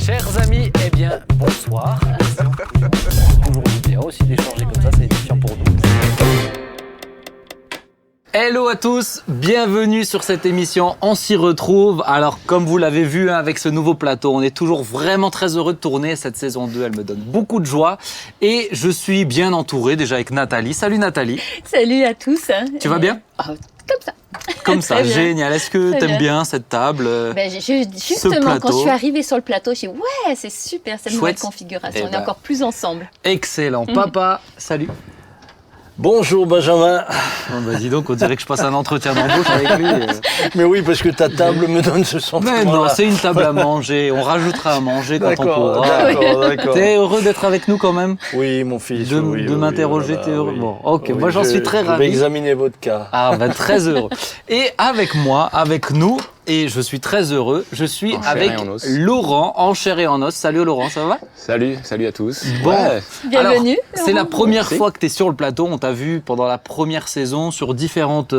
Chers amis, eh bien, bonsoir. Toujours bien aussi d'échanger comme ça, c'est édifiant pour nous. Hello à tous, bienvenue sur cette émission, on s'y retrouve. Alors comme vous l'avez vu avec ce nouveau plateau, on est toujours vraiment très heureux de tourner cette saison 2, elle me donne beaucoup de joie. Et je suis bien entouré déjà avec Nathalie. Salut Nathalie. Salut à tous. Tu vas bien ? Comme ça. Comme ça, génial. Est-ce que t'aimes bien cette table Justement, quand je suis arrivée sur le plateau, j'ai dit ouais, c'est super cette nouvelle configuration, on est encore plus ensemble. Excellent. Papa, salut. Bonjour Benjamin. Bon, bah dis donc, on dirait que je passe un entretien d'embauche avec lui. Mais oui, parce que ta table me donne ce sentiment-là. Mais non, c'est une table à manger. On rajoutera à manger quand on pourra. D'accord. T'es heureux d'être avec nous quand même ? Oui, mon fils. De m'interroger, t'es heureux ? Bon, ok, moi j'en suis très ravi. Je vais examiner votre cas. Ah, bah très heureux. Et avec moi, avec nous, et je suis très heureux, je suis avec Laurent, en chair et en os. Salut Laurent, ça va ? Salut à tous. Bon, bienvenue. Alors, c'est la première fois que tu es sur le plateau. On t'a vu pendant la première saison sur différentes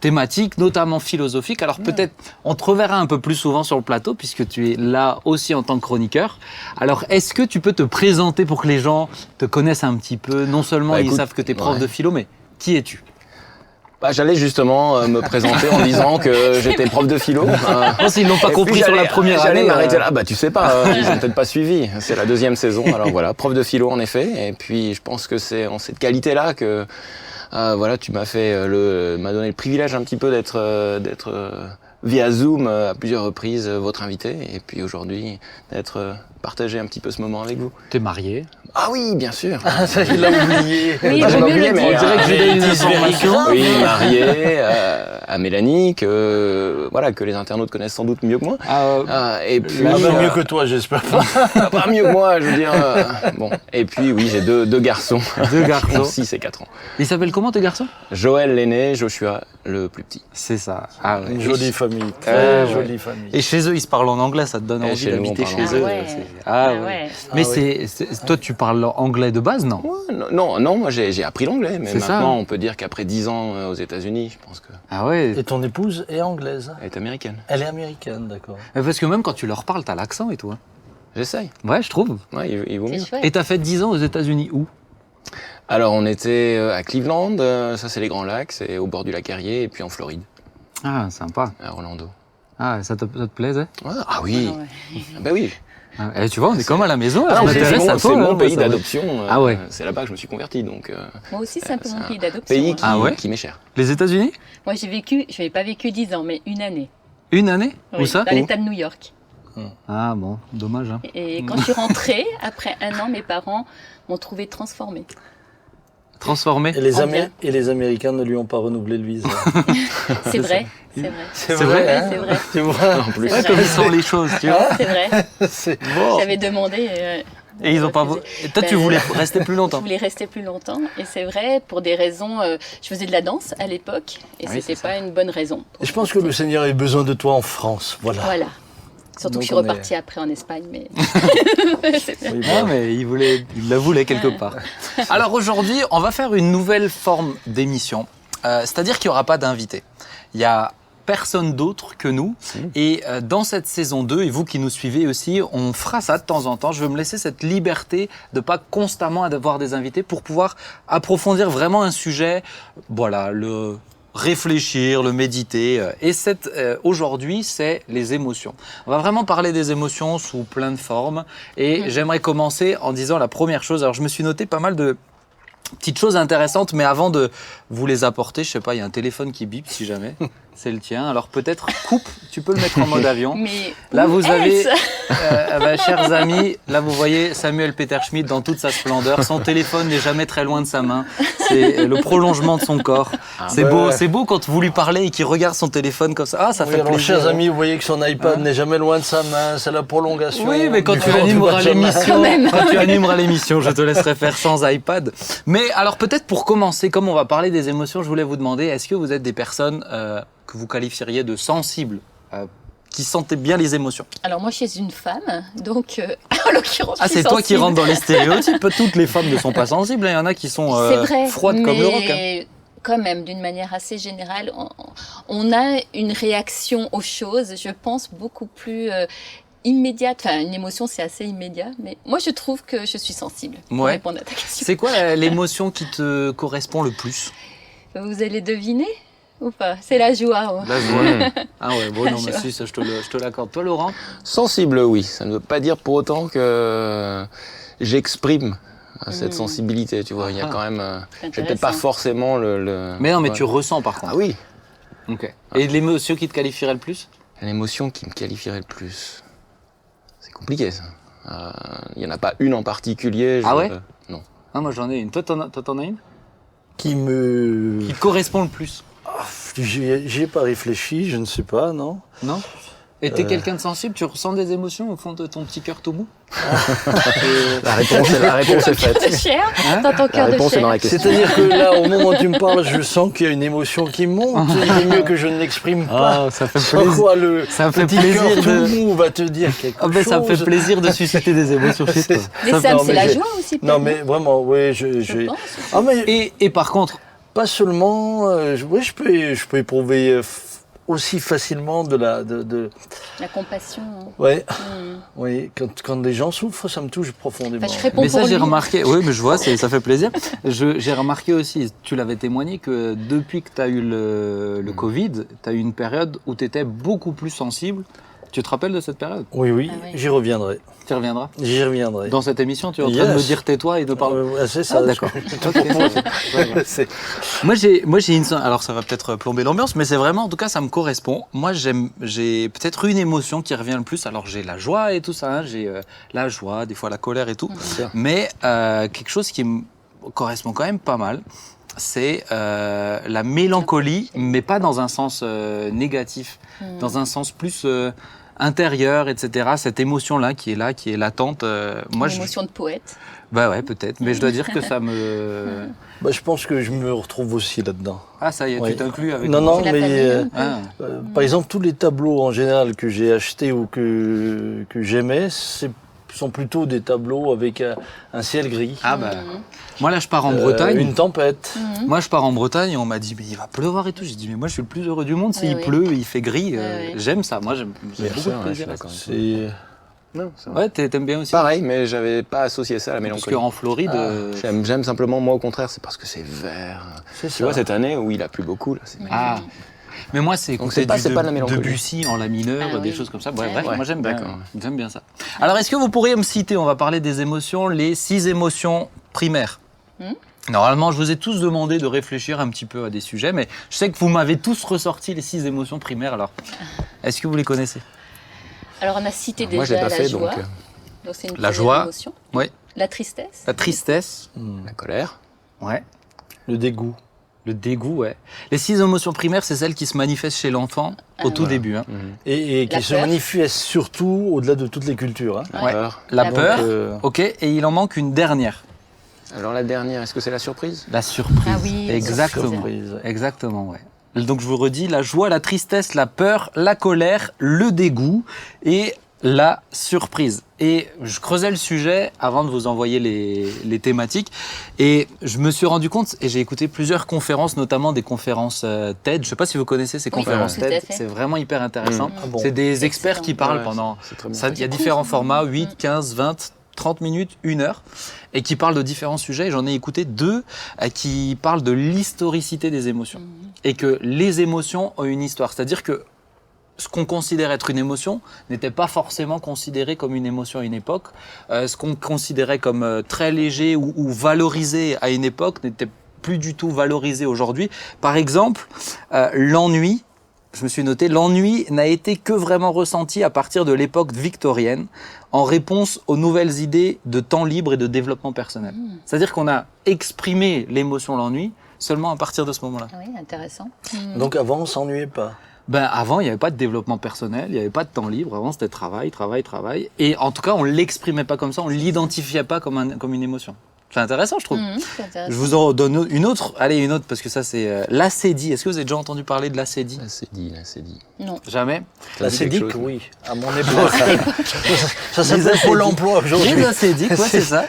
thématiques, notamment philosophiques. Alors peut-être on te reverra un peu plus souvent sur le plateau puisque tu es là aussi en tant que chroniqueur. Alors est-ce que tu peux te présenter pour que les gens te connaissent un petit peu ? Non seulement ils savent que tu es prof de philo, mais qui es-tu ? J'allais justement me présenter en disant que j'étais prof de philo. S'ils l'ont pas compris sur la première année. J'allais m'arrêter là. Tu sais pas, ils ont peut-être pas suivi. C'est la deuxième saison. Alors voilà, prof de philo en effet. Et puis je pense que c'est en cette qualité-là que tu m'as donné le privilège un petit peu d'être via Zoom à plusieurs reprises votre invité. Et puis aujourd'hui d'être partager un petit peu ce moment avec vous. T'es marié ? Ah oui, bien sûr. Ah, ça, il l'a oublié. Oui, il vaut mieux le mais dire. On dirait que j'ai donné une information. Oui, marié à Mélanie, que les internautes connaissent sans doute mieux que moi. Et puis mieux que toi, j'espère pas. Pas mieux que moi, je veux dire. Bon. Et puis oui, j'ai deux garçons. 6 et 4 ans. Ils s'appellent comment tes garçons ? Joël l'aîné, Joshua le plus petit. C'est ça. Ah ouais. Une jolie famille, très jolie famille. Et chez eux, ils se parlent en anglais, ça te donne envie d'habiter chez eux. Toi, tu parles anglais de base, non ? Non, moi j'ai appris l'anglais, mais maintenant on peut dire qu'après 10 ans aux États-Unis, je pense que. Ah ouais. Et ton épouse est anglaise ? Elle est américaine. Elle est américaine, d'accord. Parce que même quand tu leur parles, t'as l'accent et tout. Hein. J'essaye. Ouais, je trouve. Ouais, il vaut mieux. Et t'as fait 10 ans aux États-Unis où ? Alors on était à Cleveland, ça c'est les Grands Lacs, c'est au bord du lac Erie, et puis en Floride. Ah, sympa. À Orlando. Ah, ça te plaisait ? Ah oui. Ben oui. Et tu vois, on est comme à la maison. C'est mon pays d'adoption. Ouais. C'est là-bas que je me suis converti, donc. Moi aussi, c'est un peu mon pays d'adoption. Pays qui m'est cher. Les États-Unis ? Moi, je n'avais pas vécu 10 ans, mais une année. Une année ? Oui, où ça ? dans l'État de New York. Ah bon, dommage. Hein. Et quand je suis rentrée, après un an, mes parents m'ont trouvée transformée. Transformée ? Et les Américains ne lui ont pas renouvelé le visa. C'est vrai. C'est vrai, hein ? C'est vrai. Tu vois, en plus. Comme ils sont les choses, tu vois. C'est vrai. J'avais demandé. Et ils ont pas. Et toi, tu voulais rester plus longtemps. Je voulais rester plus longtemps. Et c'est vrai, pour des raisons. Je faisais de la danse à l'époque. Et c'était pas une bonne raison. Et je pense que le Seigneur a besoin de toi en France. Voilà. Surtout que je suis repartie après en Espagne, mais. Non, mais il la voulait quelque part. Alors aujourd'hui, on va faire une nouvelle forme d'émission. C'est-à-dire qu'il n'y aura pas d'invité. Il y a personne d'autre que nous. Et dans cette saison 2, et vous qui nous suivez aussi, on fera ça de temps en temps. Je veux me laisser cette liberté de pas constamment avoir des invités pour pouvoir approfondir vraiment un sujet. Voilà, le réfléchir, le méditer. Et aujourd'hui, c'est les émotions. On va vraiment parler des émotions sous plein de formes. Et j'aimerais commencer en disant la première chose. Alors, je me suis noté pas mal de petites choses intéressantes, mais avant de vous les apporter, je sais pas, il y a un téléphone qui bip si jamais. C'est le tien. Alors peut-être coupe, tu peux le mettre en mode avion. Mais là vous avez, chers amis, là vous voyez Samuel Peter Schmidt dans toute sa splendeur. Son téléphone n'est jamais très loin de sa main. C'est le prolongement de son corps. C'est beau quand vous lui parlez et qu'il regarde son téléphone comme ça. Ah, ça fait plaisir. Chers amis, vous voyez que son iPad n'est jamais loin de sa main. C'est la prolongation. Oui, mais quand tu animeras l'émission, je te laisserai faire sans iPad. Mais alors peut-être pour commencer, comme on va parler des émotions, je voulais vous demander, est-ce que vous êtes des personnes que vous qualifieriez de sensibles, qui sentaient bien les émotions? Alors moi, je suis une femme, donc en l'occurrence, je suis c'est toi qui rentres dans les stéréotypes. Toutes les femmes ne sont pas sensibles, il y en a qui sont froides comme le roc. Hein. Quand même, d'une manière assez générale, on a une réaction aux choses, je pense, beaucoup plus immédiate. Enfin, une émotion, c'est assez immédiat. Mais moi, je trouve que je suis sensible pour répondre à ta question. C'est quoi l'émotion qui te correspond le plus ? Vous allez deviner ou pas ? C'est la joie. La joie. Ah ouais, bon, non, mais si, ça, je te l'accorde. Toi, Laurent ? Sensible, oui. Ça ne veut pas dire pour autant que j'exprime cette sensibilité, tu vois. Il y a quand même... j'ai peut-être pas forcément le... Mais non, mais tu ressens par contre. Ah oui. Ok. Et l'émotion qui te qualifierait le plus ? L'émotion qui me qualifierait le plus... C'est compliqué, ça. Il n'y en a pas une en particulier. Ah ouais ? Non. Ah, moi, j'en ai une. Toi, t'en as une ? Qui te correspond le plus ? J'y ai pas réfléchi, je ne sais pas, non. Non ? Et t'es quelqu'un de sensible, tu ressens des émotions au fond de ton petit cœur tout mou ? La réponse est faite. De chair, dans ton cœur de chair. C'est-à-dire que là, au moment où tu me parles, je sens qu'il y a une émotion qui monte. Il est mieux que je ne l'exprime pas. Ça fait plaisir. Quoi, le ça me fait petit plaisir cœur tout mou va te dire quelque chose. Ça me fait plaisir de susciter des émotions chez toi. Mais Sam, c'est la joie aussi. Non, mais vraiment, oui, je pense. Ah, mais et par contre, pas seulement. Oui, je peux éprouver aussi facilement de la compassion. Ouais. Oui, quand des gens souffrent, ça me touche profondément. Enfin, je réponds mais ça, pour j'ai lui. remarqué. Oui, mais je vois, ça fait plaisir. J'ai remarqué aussi, tu l'avais témoigné, que depuis que tu as eu le Covid, tu as eu une période où tu étais beaucoup plus sensible. Tu te rappelles de cette période ? Oui, j'y reviendrai. Tu reviendras ? J'y reviendrai. Dans cette émission, tu es en train de me dire tais-toi et de parler. C'est ça. D'accord. Moi, j'ai une. Alors, ça va peut-être plomber l'ambiance, mais c'est vraiment, en tout cas, ça me correspond. Moi, j'ai peut-être une émotion qui revient le plus. Alors, j'ai la joie et tout ça. Hein. J'ai la joie, des fois la colère et tout. Mais quelque chose qui me correspond quand même pas mal, c'est la mélancolie, mais pas dans un sens négatif, dans un sens plus intérieur, etc. Cette émotion-là, qui est latente. Une émotion de poète. Bah ouais, peut-être. Mais je dois dire que ça me... je pense que je me retrouve aussi là-dedans. Ah, ça y est, tu t'inclus avec... Non, mais par exemple, tous les tableaux en général que j'ai achetés ou que j'aimais, sont plutôt des tableaux avec un ciel gris. Ah bah... Moi, là, je pars en Bretagne. Une tempête. Moi, je pars en Bretagne et on m'a dit, mais il va pleuvoir et tout. J'ai dit, mais moi, je suis le plus heureux du monde. S'il pleut, il fait gris. J'aime ça. Moi, j'aime beaucoup de plaisir. Ouais, t'aimes bien aussi. Pareil, mais j'avais pas associé ça à la mélancolie. Parce qu'en Floride... J'aime simplement, moi, au contraire, c'est parce que c'est vert. Tu vois, cette année où il a plu beaucoup, là, c'est magnifique. Mais moi, c'est écouter Debussy en la mineur, des choses comme ça. Bref, moi, j'aime bien ça. Alors, est-ce que vous pourriez me citer, on va parler des émotions, les 6 émotions primaires. Normalement, je vous ai tous demandé de réfléchir un petit peu à des sujets, mais je sais que vous m'avez tous ressorti les 6 émotions primaires. Alors, est-ce que vous les connaissez ? Alors, on a cité déjà la joie. Donc, c'est une première émotion. Oui. La tristesse. La tristesse. La colère. Ouais. Le dégoût. Le dégoût, ouais. Les 6 émotions primaires, c'est celles qui se manifestent chez l'enfant au tout début. Hein. Et qui se manifestent surtout au-delà de toutes les cultures. Hein. La peur. Ok, et il en manque une dernière. Alors la dernière, est-ce que c'est la surprise ? La surprise. Ah oui, exactement. Exactement, ouais. Donc je vous redis, la joie, la tristesse, la peur, la colère, le dégoût et la surprise. Et je creusais le sujet avant de vous envoyer les thématiques et je me suis rendu compte, et j'ai écouté plusieurs conférences, notamment des conférences TED. Je ne sais pas si vous connaissez ces conférences TED, c'est vraiment hyper intéressant. C'est des experts qui parlent pendant... Il y a différents formats, 8, 15, 20... 30 minutes, 1 heure, et qui parlent de différents sujets. J'en ai écouté 2 qui parlent de l'historicité des émotions. Et que les émotions ont une histoire. C'est-à-dire que ce qu'on considère être une émotion n'était pas forcément considéré comme une émotion à une époque. Ce qu'on considérait comme très léger ou valorisé à une époque n'était plus du tout valorisé aujourd'hui. Par exemple, l'ennui. Je me suis noté, l'ennui n'a été que vraiment ressenti à partir de l'époque victorienne en réponse aux nouvelles idées de temps libre et de développement personnel. C'est-à-dire qu'on a exprimé l'émotion, l'ennui, seulement à partir de ce moment-là. Oui, intéressant. Donc avant, on ne s'ennuyait pas. Avant, il n'y avait pas de développement personnel, il n'y avait pas de temps libre. Avant, c'était travail. Et en tout cas, on ne l'exprimait pas comme ça, on ne l'identifiait pas comme une émotion. C'est intéressant, je trouve. C'est intéressant. Je vous en donne une autre. Allez, une autre, parce que ça, c'est l'acédie. Est-ce que vous avez déjà entendu parler de l'acédie ? L'acédie. Non. Jamais ? L'acédique, oui. À mon époque. Ça s'appelle Pôle emploi aujourd'hui. Les acédiques, ouais, c'est ça.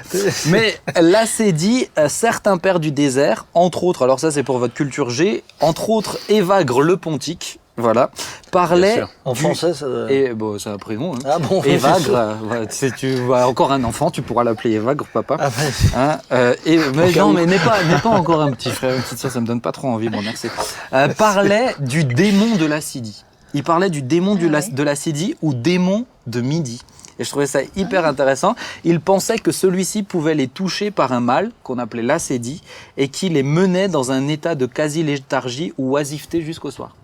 Mais l'acédie, certains pères du désert, entre autres, alors ça, c'est pour votre culture G, entre autres, Évagre le Pontique, voilà, parlait... En français, ça... Et bon, ça a pris nom. Hein. Ah bon, Évagre, si tu vois encore un enfant, tu pourras l'appeler Évagre, papa. Ah hein, mais non, mais n'est pas encore un petit frère, une petite soeur, ça me donne pas trop envie, bon merci. Parlait du démon de l'accidie. Il parlait du démon de l'accidie ou démon de midi. Et je trouvais ça hyper intéressant. Il pensait que celui-ci pouvait les toucher par un mal, qu'on appelait l'acédie, et qui les menait dans un état de quasi-léthargie ou oisiveté jusqu'au soir.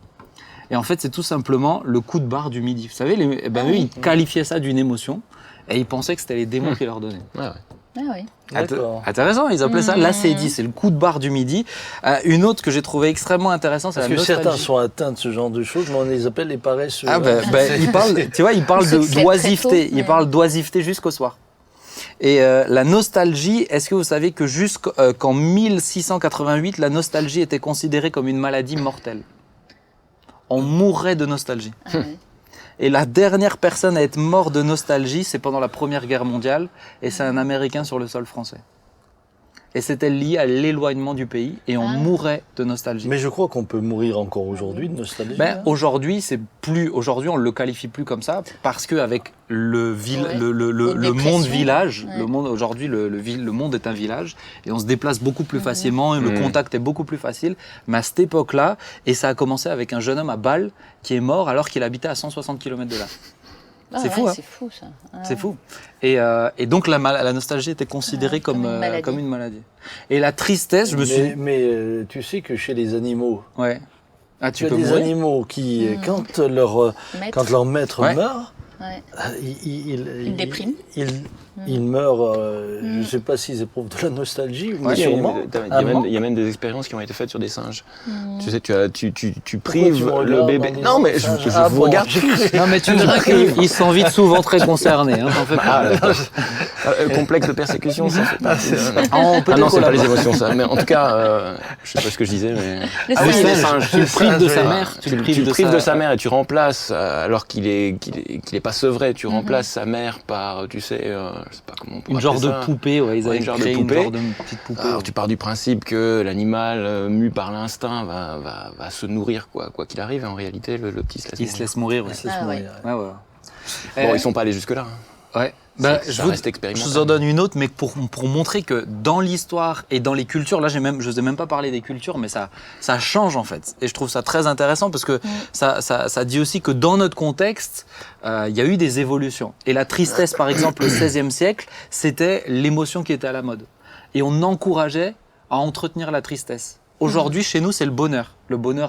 Et en fait, c'est tout simplement le coup de barre du midi. Vous savez, eux, ils qualifiaient ça d'une émotion, et ils pensaient que c'était les démons qui leur donnaient. Intéressant, ils appelaient ça l'acédie, c'est le coup de barre du midi. Une autre que j'ai trouvée extrêmement intéressante, c'est la nostalgie. Certains sont atteints de ce genre de choses, mais on les appelle les paresseux. Ils parlent d'oisiveté, ils parlent d'oisiveté jusqu'au soir. Et la nostalgie, est-ce que vous savez que jusqu'en 1688, la nostalgie était considérée comme une maladie mortelle? On mourrait de nostalgie. Et la dernière personne à être morte de nostalgie, c'est pendant la Première Guerre mondiale, et c'est un Américain sur le sol français. Et c'était lié à l'éloignement du pays, et on mourait de nostalgie. Mais je crois qu'on peut mourir encore aujourd'hui de nostalgie. Aujourd'hui, on le qualifie plus comme ça, parce qu'avec le monde village, aujourd'hui, le monde est un village, et on se déplace beaucoup plus facilement, et le contact est beaucoup plus facile. Mais à cette époque-là, et ça a commencé avec un jeune homme à Bâle, qui est mort alors qu'il habitait à 160 km de là. C'est fou, hein. C'est fou, ça. C'est fou. Et donc la nostalgie était considérée comme une maladie. Et la tristesse, Mais tu sais que chez les animaux, tu as des animaux qui, quand leur maître meurt, ils dépriment. Ils meurent, je ne sais pas s'ils éprouvent de la nostalgie, mais sûrement. Il y a même des expériences qui ont été faites sur des singes. Tu sais, tu prives le bébé. Non, mais je vous regarde. Non, mais tu diras qu'ils sont vite souvent très concernés. Hein, t'en fais pas. Complexe de persécution, ça fait partie. Non, c'est pas les émotions, ça. Mais en tout cas, je sais pas ce que je disais, mais. Les singes. Tu le prives de sa mère. Tu le prives de sa mère et tu remplaces, alors qu'il est pas sevré, tu remplaces sa mère par, tu sais. Je sais pas comment on pourrait une genre appeler de poupée, ils avaient créé une genre de petite poupée. Alors tu pars du principe que l'animal mu par l'instinct va se nourrir quoi qu'il arrive, et en réalité le petit se laisse mourir. Bon, ils sont pas allés jusque là. Je vous en donne une autre, mais pour montrer que dans l'histoire et dans les cultures, là je n'osais même pas parler des cultures, mais ça change en fait. Et je trouve ça très intéressant parce que ça dit aussi que dans notre contexte, il y a eu des évolutions. Et la tristesse, par exemple, au XVIe siècle, c'était l'émotion qui était à la mode. Et on encourageait à entretenir la tristesse. Aujourd'hui, chez nous, c'est le bonheur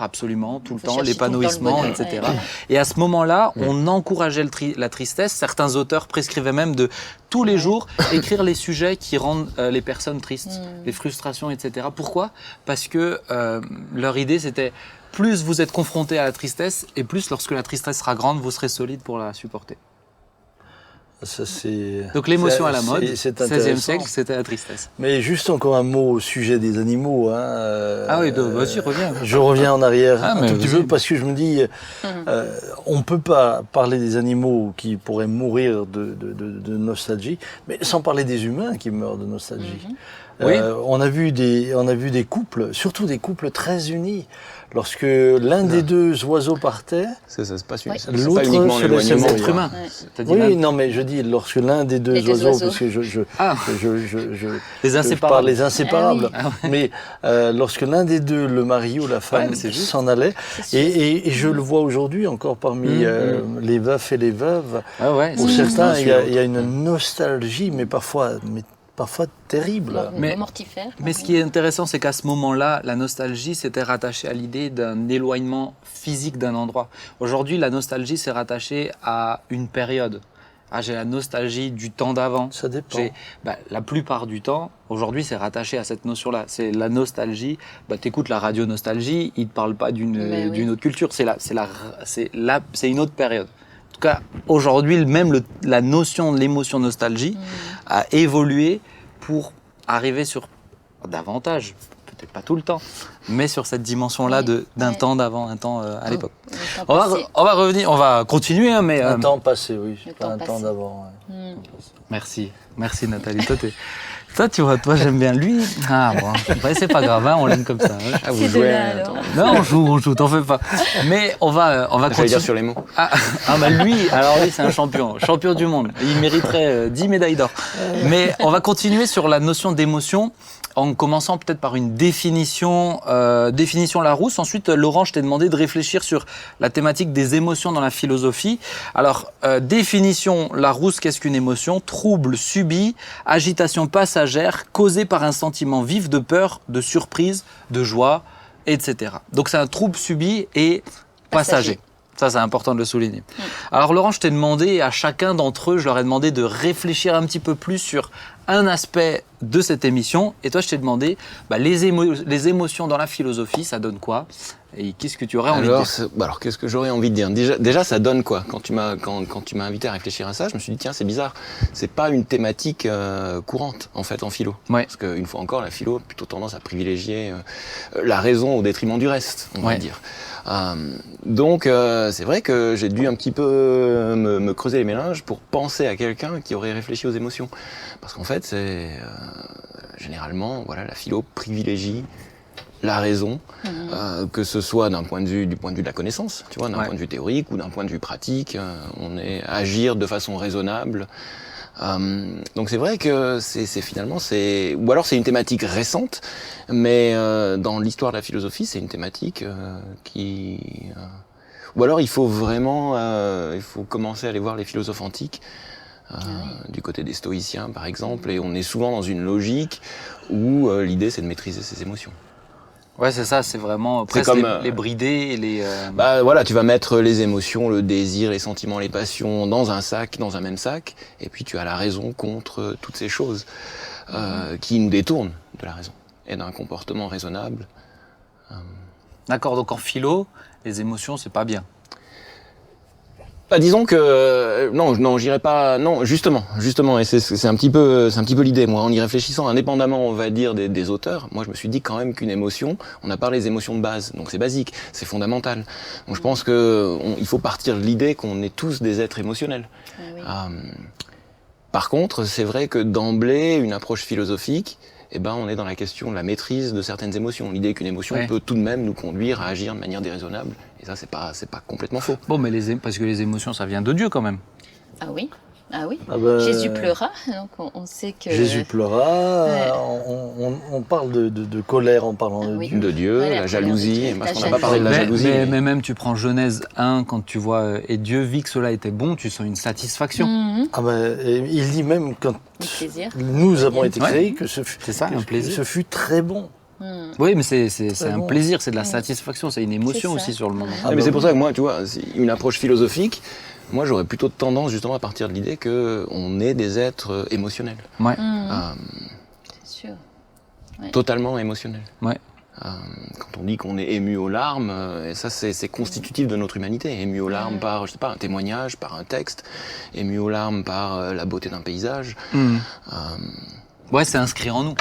absolument, tout le temps, l'épanouissement, etc. Et à ce moment-là, on encourageait la tristesse. Certains auteurs prescrivaient même de tous les jours écrire les sujets qui rendent les personnes tristes, les frustrations, etc. Pourquoi ? Parce que leur idée, c'était plus vous êtes confronté à la tristesse, et plus lorsque la tristesse sera grande, vous serez solide pour la supporter. Ça, donc l'émotion à la mode, 16e siècle, c'était la tristesse. Mais juste encore un mot au sujet des animaux. Vas-y, reviens. Je reviens en arrière un tout petit peu parce que je me dis, on ne peut pas parler des animaux qui pourraient mourir de nostalgie, mais sans parler des humains qui meurent de nostalgie. On a vu des couples, surtout des couples très unis. Lorsque l'un des deux oiseaux partait, c'est pas l'autre uniquement se laissait mourir. Humain. Oui, non, mais je dis lorsque l'un des deux oiseaux, parce que les inséparables. parle les inséparables, mais lorsque l'un des deux, le mari ou la femme, s'en allait, et je le vois aujourd'hui encore parmi les veufs et les veuves, pour certains, il y a une nostalgie, mais parfois terrible. Mortifère. Mais ce qui est intéressant, c'est qu'à ce moment-là, la nostalgie s'était rattachée à l'idée d'un éloignement physique d'un endroit. Aujourd'hui, la nostalgie s'est rattachée à une période. J'ai la nostalgie du temps d'avant. Ça dépend. La plupart du temps, aujourd'hui, c'est rattaché à cette notion-là. C'est la nostalgie. T'écoutes la radio nostalgie, ils ne te parlent pas d'une autre culture. C'est une autre période. En tout cas, aujourd'hui, même la notion de l'émotion nostalgie a évolué pour arriver sur davantage, peut-être pas tout le temps, mais sur cette dimension-là d'un temps d'avant, un temps à l'époque. On va revenir, on va continuer, mais... Un temps passé, oui, pas un temps d'avant. Merci Nathalie. Toi, tu vois, j'aime bien lui. Ah bon, c'est pas grave, hein, on l'aime comme ça. Hein. Ah, vous jouez alors. Non, on joue, t'en fais pas. Mais on va continuer. Dire sur les mots. Lui, c'est un champion du monde. Il mériterait 10 médailles d'or. Mais on va continuer sur la notion d'émotion. En commençant peut-être par une définition Larousse. Ensuite, Laurent, je t'ai demandé de réfléchir sur la thématique des émotions dans la philosophie. Alors, définition Larousse, qu'est-ce qu'une émotion ? Trouble subi, agitation passagère, causée par un sentiment vif de peur, de surprise, de joie, etc. Donc, c'est un trouble subi et passager. Ça, c'est important de le souligner. Alors, Laurent, je t'ai demandé, à chacun d'entre eux, je leur ai demandé de réfléchir un petit peu plus sur un aspect de cette émission. Et toi, je t'ai demandé, les émotions dans la philosophie, ça donne quoi ? Et qu'est-ce que tu aurais envie de dire ? Alors, qu'est-ce que j'aurais envie de dire ? Déjà, ça donne quoi ? Quand tu m'as invité à réfléchir à ça, je me suis dit, tiens, c'est bizarre. C'est pas une thématique courante, en fait, en philo. Ouais. Parce qu'une fois encore, la philo a plutôt tendance à privilégier la raison au détriment du reste, on va dire. Donc, c'est vrai que j'ai dû un petit peu me creuser les méninges pour penser à quelqu'un qui aurait réfléchi aux émotions. Parce qu'en fait, c'est généralement, la philo privilégie la raison, que ce soit du point de vue de la connaissance, tu vois, d'un point de vue théorique ou d'un point de vue pratique, on est à agir de façon raisonnable. Donc c'est vrai que ou alors c'est une thématique récente, mais dans l'histoire de la philosophie, c'est une thématique ou alors il faut commencer à aller voir les philosophes antiques. Du côté des stoïciens par exemple, et on est souvent dans une logique où l'idée c'est de maîtriser ses émotions. Ouais, c'est ça, c'est vraiment presque comme, les brider et les... tu vas mettre les émotions, le désir, les sentiments, les passions dans un même sac, et puis tu as la raison contre toutes ces choses qui nous détournent de la raison et d'un comportement raisonnable. D'accord, donc en philo, les émotions, c'est pas bien. Disons que non, j'irai pas. Non, justement, et c'est un petit peu l'idée. Moi, en y réfléchissant, indépendamment, on va dire des auteurs, moi, je me suis dit quand même qu'une émotion, on a parlé des émotions de base, donc c'est basique, c'est fondamental. Donc je pense il faut partir de l'idée qu'on est tous des êtres émotionnels. Oui. Par contre, c'est vrai que d'emblée, une approche philosophique, on est dans la question de la maîtrise de certaines émotions. L'idée qu'une émotion peut tout de même nous conduire à agir de manière déraisonnable. Et ça, c'est pas complètement faux. Bon, mais parce que les émotions, ça vient de Dieu quand même. Ah oui. Jésus pleura, donc on sait que... Jésus pleura, on parle de colère en parlant de Dieu. De Dieu, la jalousie, parce qu'on n'a pas parlé de la jalousie. Mais même tu prends Genèse 1, quand tu vois « Et Dieu vit que cela était bon », tu sens une satisfaction. Il dit même quand nous avons été créés que ce fut très bon. Oui, mais c'est un plaisir, c'est de la satisfaction, c'est une émotion aussi sur le moment. Mais c'est pour ça que moi, tu vois, une approche philosophique, moi j'aurais plutôt tendance justement à partir de l'idée qu'on est des êtres émotionnels. Ouais. C'est sûr. Totalement émotionnels. Ouais. Quand on dit qu'on est ému aux larmes, et ça c'est constitutif de notre humanité, ému aux larmes par, je sais pas, un témoignage, par un texte, ému aux larmes par la beauté d'un paysage. Ouais, c'est inscrit en nous.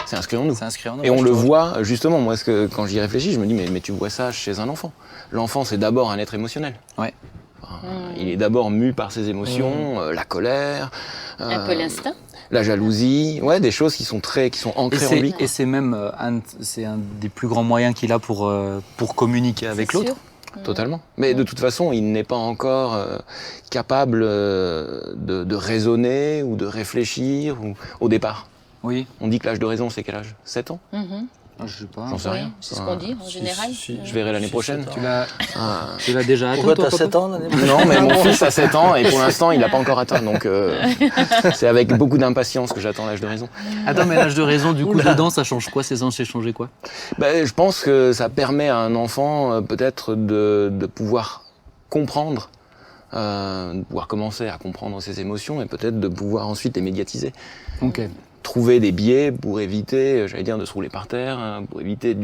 Et on le voit, justement, moi, quand j'y réfléchis, je me dis, mais tu vois ça chez un enfant. L'enfant, c'est d'abord un être émotionnel. Ouais. Il est d'abord mu par ses émotions, la colère. Un peu l'instinct. La jalousie, des choses qui sont ancrées en lui. Et c'est même un des plus grands moyens qu'il a pour communiquer avec l'autre. Totalement. Mais de toute façon, il n'est pas encore capable de raisonner ou de réfléchir au départ. Oui. On dit que l'âge de raison, c'est quel âge ? 7 ans ? Je sais pas. J'en sais rien. C'est ce qu'on dit en général. Je verrai l'année prochaine. Tu l'as déjà atteint. Pourquoi t'as 7 ans l'année prochaine ? Non, mais mon fils a 7 ans et pour l'instant, il n'a pas encore atteint. Donc c'est avec beaucoup d'impatience que j'attends l'âge de raison. Attends, mais l'âge de raison, du coup, dedans, ça change quoi ? C'est censé changer quoi ? Je pense que ça permet à un enfant peut-être de pouvoir comprendre, de pouvoir commencer à comprendre ses émotions et peut-être de pouvoir ensuite les médiatiser. Ok. Trouver des biais pour éviter, de se rouler par terre, pour éviter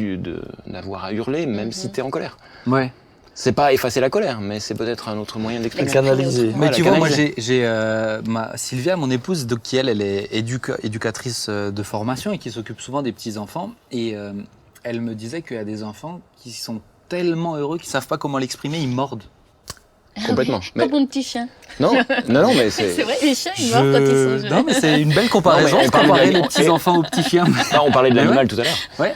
d'avoir à hurler, même si t'es en colère. Ouais. C'est pas effacer la colère, mais c'est peut-être un autre moyen d'exprimer. Canaliser. Mais tu vois, moi, j'ai Sylvia, mon épouse, qui elle est éducatrice de formation et qui s'occupe souvent des petits-enfants. Et elle me disait qu'il y a des enfants qui sont tellement heureux qu'ils savent pas comment l'exprimer, ils mordent. Complètement. Oui, comme mon petit chien. Non, mais c'est... C'est vrai, les chiens, ils meurent quand ils sont jeunes. Non, mais c'est une belle comparaison, comparer les petits-enfants aux petits chiens. Non, on parlait de l'animal tout à l'heure. Ouais.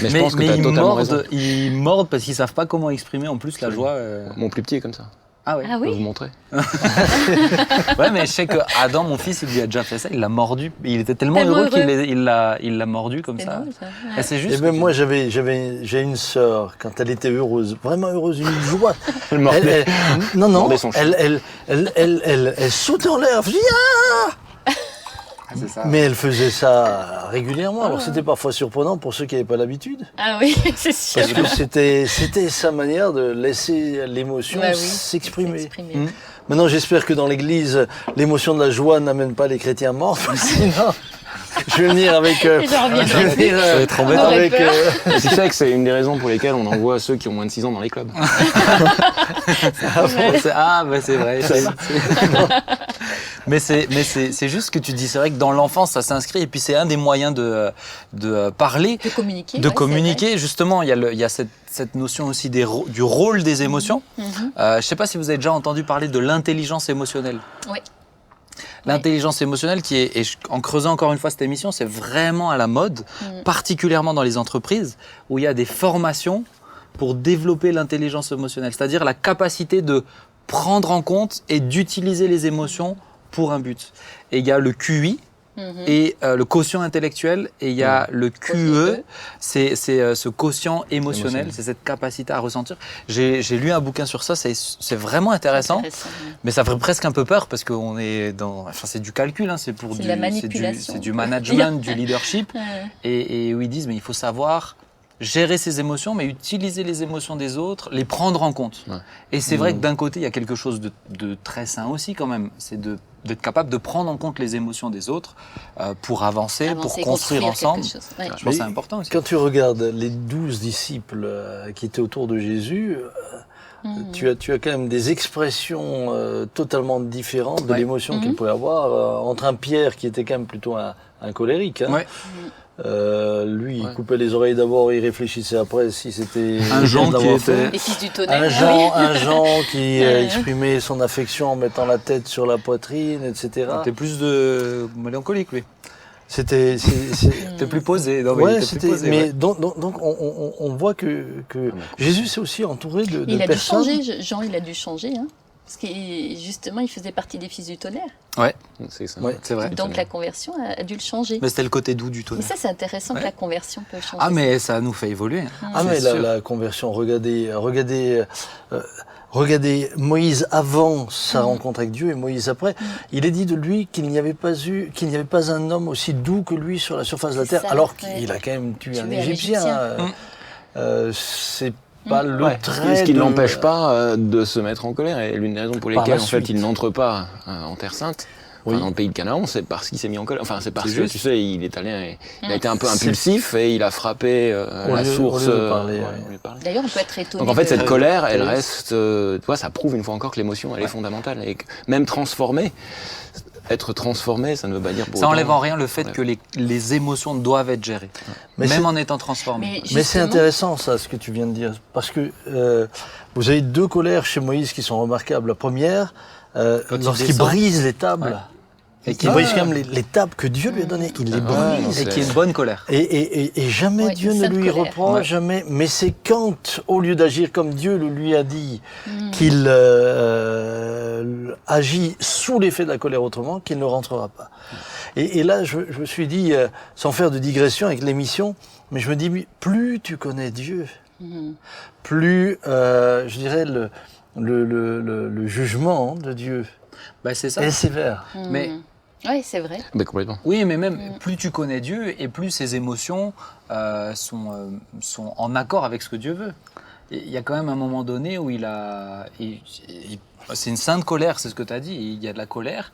Mais je pense que tu as totalement raison. Ils mordent parce qu'ils savent pas comment exprimer en plus la joie. Mon plus petit est comme ça. Ah ouais. Ah Je peux oui. vous montrer. Ouais, mais je sais que Adam, mon fils, il lui a déjà fait ça. Il l'a mordu. Il était tellement heureux qu'il l'a mordu comme ça. Drôle, ça. Et c'est juste. Et même moi, j'ai une sœur, quand elle était heureuse, vraiment heureuse, une joie. Elle mordait. Elle sautait en l'air. Je dis, C'est ça. mais elle faisait ça régulièrement. Alors c'était parfois surprenant pour ceux qui n'avaient pas l'habitude. Ah oui, c'est sûr. Parce que c'était sa manière de laisser l'émotion Bah oui, s'exprimer. Mmh. Maintenant, j'espère que dans l'Église, l'émotion de la joie n'amène pas les chrétiens morts. Sinon, je vais venir avec. J'en reviens. Je vais venir Ça va être embêtant. avec. C'est vrai que c'est une des raisons pour lesquelles on envoie ceux qui ont moins de 6 ans dans les clubs. C'est vrai. Mais c'est juste ce que tu dis. C'est vrai que dans l'enfance, ça s'inscrit. Et puis c'est un des moyens de parler. De communiquer. De ouais, communiquer. Justement, il y a cette notion aussi du rôle des émotions. Je ne sais pas si vous avez déjà entendu parler de l'intelligence émotionnelle. Oui. L'intelligence émotionnelle qui est, et en creusant encore une fois cette émission, c'est vraiment à la mode, particulièrement dans les entreprises, où il y a des formations pour développer l'intelligence émotionnelle, c'est-à-dire la capacité de prendre en compte et d'utiliser les émotions pour un but. Et il y a le QI, et le quotient intellectuel, et il y a le QE, c'est ce quotient émotionnel, c'est cette capacité à ressentir. J'ai lu un bouquin sur ça, c'est vraiment intéressant, mais ça ferait presque un peu peur parce qu'on est dans, enfin c'est du calcul, hein, c'est de la manipulation, c'est du management, du leadership, et où ils disent mais il faut savoir gérer ses émotions, mais utiliser les émotions des autres, les prendre en compte. Ouais. Et c'est vrai que d'un côté, il y a quelque chose de très sain aussi quand même, c'est d'être capable de prendre en compte les émotions des autres pour avancer pour construire ensemble. Ouais. Je pense que c'est important aussi. Quand tu regardes les 12 disciples qui étaient autour de Jésus, tu as quand même des expressions totalement différentes de l'émotion qu'il pouvait avoir entre un Pierre qui était quand même plutôt un colérique. Hein. Ouais. Lui, il coupait les oreilles d'abord, il réfléchissait après si c'était un Jean qui était les fils du tonnerre. Un Jean qui exprimait son affection en mettant la tête sur la poitrine, etc. C'était plus de mélancolique, lui. C'était plus posé. Non, ouais, mais donc on voit que Jésus s'est aussi entouré de personnes. Il a dû changer, Jean, il a dû changer, hein. Parce que justement, il faisait partie des fils du tonnerre. Ouais, c'est ça. Ouais, c'est vrai. Donc la conversion a dû le changer. Mais c'était le côté doux du tonnerre. Mais ça, c'est intéressant que la conversion peut changer. Ah, mais ça nous fait évoluer. Ah, mais la conversion, regardez Moïse avant sa rencontre avec Dieu et Moïse après. Il est dit de lui qu'il n'y avait pas un homme aussi doux que lui sur la surface de la terre, alors qu'il a quand même tué un Égyptien. C'est pas le trait. Ce qui ne l'empêche pas de se mettre en colère. Et l'une des raisons pour lesquelles en fait il n'entre pas en Terre Sainte, dans le pays de Canaan, c'est parce qu'il s'est mis en colère. Enfin, c'est parce que tu sais, il est allé, il a été un peu impulsif et il a frappé la source. D'ailleurs, on peut être étonné. Donc en fait, cette colère, elle reste. Tu vois, ça prouve une fois encore que l'émotion, elle est fondamentale et que même transformée. Être transformé, ça ne veut pas dire... Ça n'enlève en rien le fait que les émotions doivent être gérées, même en étant transformées. Mais c'est intéressant, ça, ce que tu viens de dire, parce que vous avez deux colères chez Moïse qui sont remarquables. La première, lorsqu'il brise les tables, et qu'il brise quand même les tables que Dieu lui a données, il les brise. Et qui est une bonne colère. Et jamais Dieu ne lui reproche, jamais. Mais c'est quand, au lieu d'agir comme Dieu le lui a dit, qu'il agit sous l'effet de la colère autrement, qu'il ne rentrera pas. Et là, je me suis dit, sans faire de digression avec l'émission, mais je me dis, plus tu connais Dieu, plus, je dirais, le jugement de Dieu c'est ça. est sévère. Mais oui, c'est vrai. Complètement. Oui, mais même plus tu connais Dieu et plus ses émotions sont en accord avec ce que Dieu veut. Il y a quand même un moment donné où c'est une sainte colère, c'est ce que tu as dit, il y a de la colère.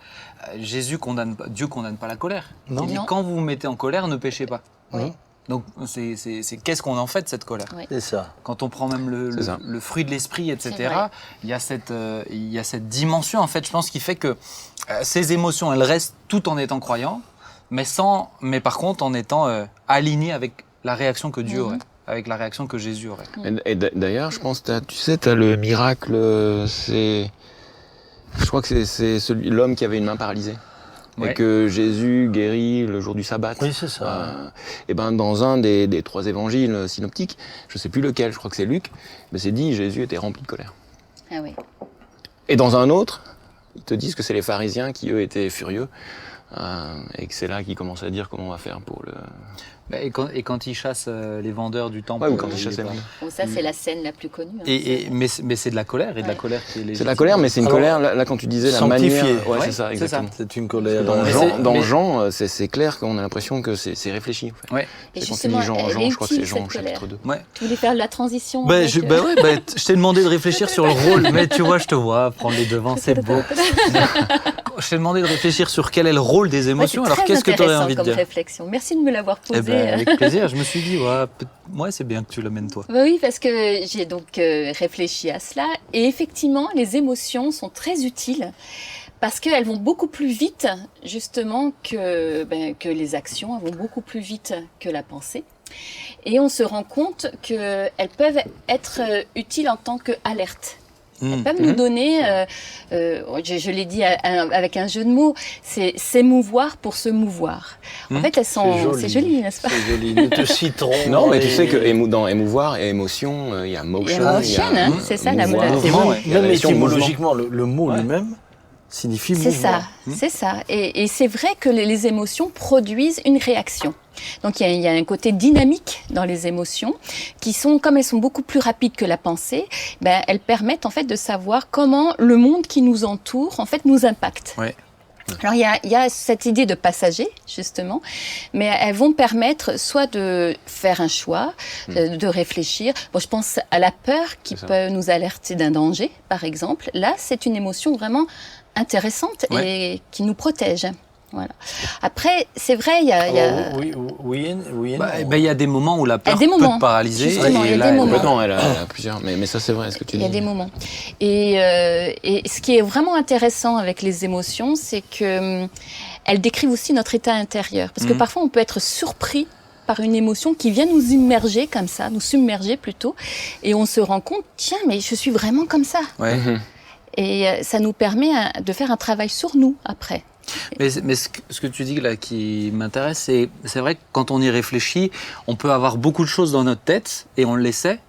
Dieu condamne pas la colère. Non. Il dit quand vous vous mettez en colère, ne péchez pas. Oui. Donc c'est qu'est-ce qu'on en fait de cette colère. C'est ça. Quand on prend même le fruit de l'esprit, etc., il y a cette dimension, en fait, je pense, qui fait que ces émotions, elles restent tout en étant croyants, mais par contre en étant alignées avec la réaction que Dieu aurait. avec la réaction que Jésus aurait. Et d'ailleurs, je pense, tu sais, tu as le miracle, je crois que c'est l'homme qui avait une main paralysée. Et que Jésus guérit le jour du sabbat. Oui, c'est ça. Et ben dans un des 3 évangiles synoptiques, je sais plus lequel, je crois que c'est Luc, mais c'est dit Jésus était rempli de colère. Ah oui. Et dans un autre, ils te disent que c'est les pharisiens qui eux étaient furieux et que c'est là qu'ils commencent à dire comment on va faire pour le. Et quand il chasse les vendeurs du temple. Ouais, ou quand il chasse les vendeurs. Bon, ça, c'est la scène la plus connue. Mais c'est de la colère, et de la colère qui est légitime. C'est de la colère, mais c'est une colère, là quand tu disais la manière. Ouais, c'est ça, exactement. C'est une colère. Dans Jean, c'est clair qu'on a l'impression que c'est réfléchi. En fait. Ouais. Et justement, Jean, je crois que c'est Jean chapitre 2. Ouais. Tu voulais faire la transition je t'ai demandé de réfléchir sur le rôle, mais tu vois, je te vois prendre les devants, c'est beau. Je t'ai demandé de réfléchir sur quel est le rôle des émotions, alors qu'est-ce que tu aurais envie de dire ? Réflexion. Merci de me l'avoir posé. Avec plaisir, je me suis dit, c'est bien que tu l'amènes toi. Oui, parce que j'ai donc réfléchi à cela. Et effectivement, les émotions sont très utiles parce qu'elles vont beaucoup plus vite, justement, que les actions. Elles vont beaucoup plus vite que la pensée. Et on se rend compte qu'elles peuvent être utiles en tant qu'alerte. Elles peuvent nous donner, je l'ai dit avec un jeu de mots, c'est s'émouvoir pour se mouvoir. En fait, elles sont, c'est joli, n'est-ce pas ? C'est joli, nous te citerons. Non, mais tu sais que dans émouvoir et émotion, il y a motion. C'est ça la mouvement. Même étymologiquement, le mot lui-même signifie mouvement. C'est ça. Et c'est vrai que les émotions produisent une réaction. Donc il y a un côté dynamique dans les émotions qui sont, comme elles sont beaucoup plus rapides que la pensée, elles permettent en fait de savoir comment le monde qui nous entoure en fait nous impacte. Ouais. Alors il y a cette idée de passager justement, mais elles vont permettre soit de faire un choix, de réfléchir. Bon, je pense à la peur qui peut nous alerter d'un danger, par exemple. Là, c'est une émotion vraiment intéressante et qui nous protège. Voilà. Après, c'est vrai, il y a... y a des moments où la peur peut te paralyser. Justement, il y a des moments. Elle a plusieurs, mais ça c'est vrai ce que tu dis. Il y a des moments. Et ce qui est vraiment intéressant avec les émotions, c'est que elles décrivent aussi notre état intérieur. Parce que parfois, on peut être surpris par une émotion qui vient nous immerger comme ça, nous submerger plutôt, et on se rend compte, tiens, mais je suis vraiment comme ça. Ouais. Et ça nous permet de faire un travail sur nous après. Mais ce que tu dis là qui m'intéresse, c'est vrai que quand on y réfléchit, on peut avoir beaucoup de choses dans notre tête et on le sait,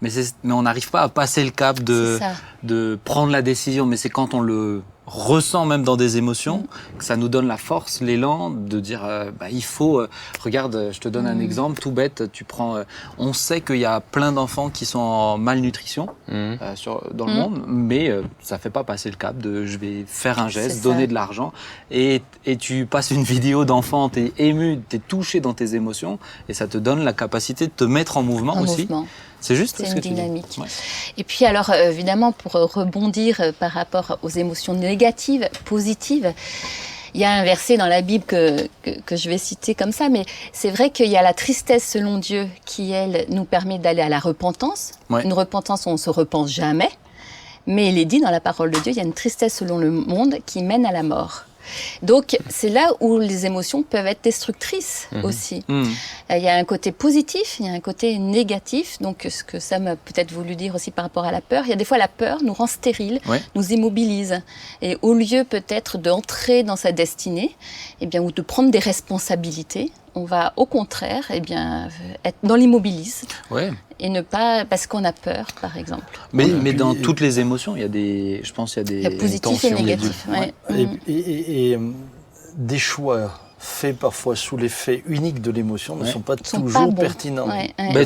mais on n'arrive pas à passer le cap de prendre la décision. Mais c'est quand on le ressent même dans des émotions que ça nous donne la force, l'élan de dire il faut... regarde, je te donne un exemple tout bête. On sait qu'il y a plein d'enfants qui sont en malnutrition dans le monde, mais ça fait pas passer le cap de je vais faire un geste, donner de l'argent, et tu passes une vidéo d'enfant, t'es ému, t'es touché dans tes émotions, et ça te donne la capacité de te mettre en mouvement aussi. C'est juste c'est ce une que dynamique. Tu dis. Ouais. Et puis alors, évidemment, pour rebondir par rapport aux émotions négatives, positives, il y a un verset dans la Bible que je vais citer comme ça, mais c'est vrai qu'il y a la tristesse selon Dieu qui, elle, nous permet d'aller à la repentance. Ouais. Une repentance où on ne se repent jamais. Mais il est dit dans la parole de Dieu, il y a une tristesse selon le monde qui mène à la mort. Donc, c'est là où les émotions peuvent être destructrices aussi. Il y a un côté positif, il y a un côté négatif. Donc, ce que Sam a peut-être voulu dire aussi par rapport à la peur, il y a des fois la peur nous rend stériles, nous immobilise. Et au lieu peut-être d'entrer dans sa destinée, ou de prendre des responsabilités, on va au contraire être dans l'immobilisme. Et ne pas, parce qu'on a peur, par exemple. Mais dans toutes les émotions, il y a des positifs et négatifs. Et des choix faits parfois sous l'effet unique de l'émotion ne sont pas toujours pertinents.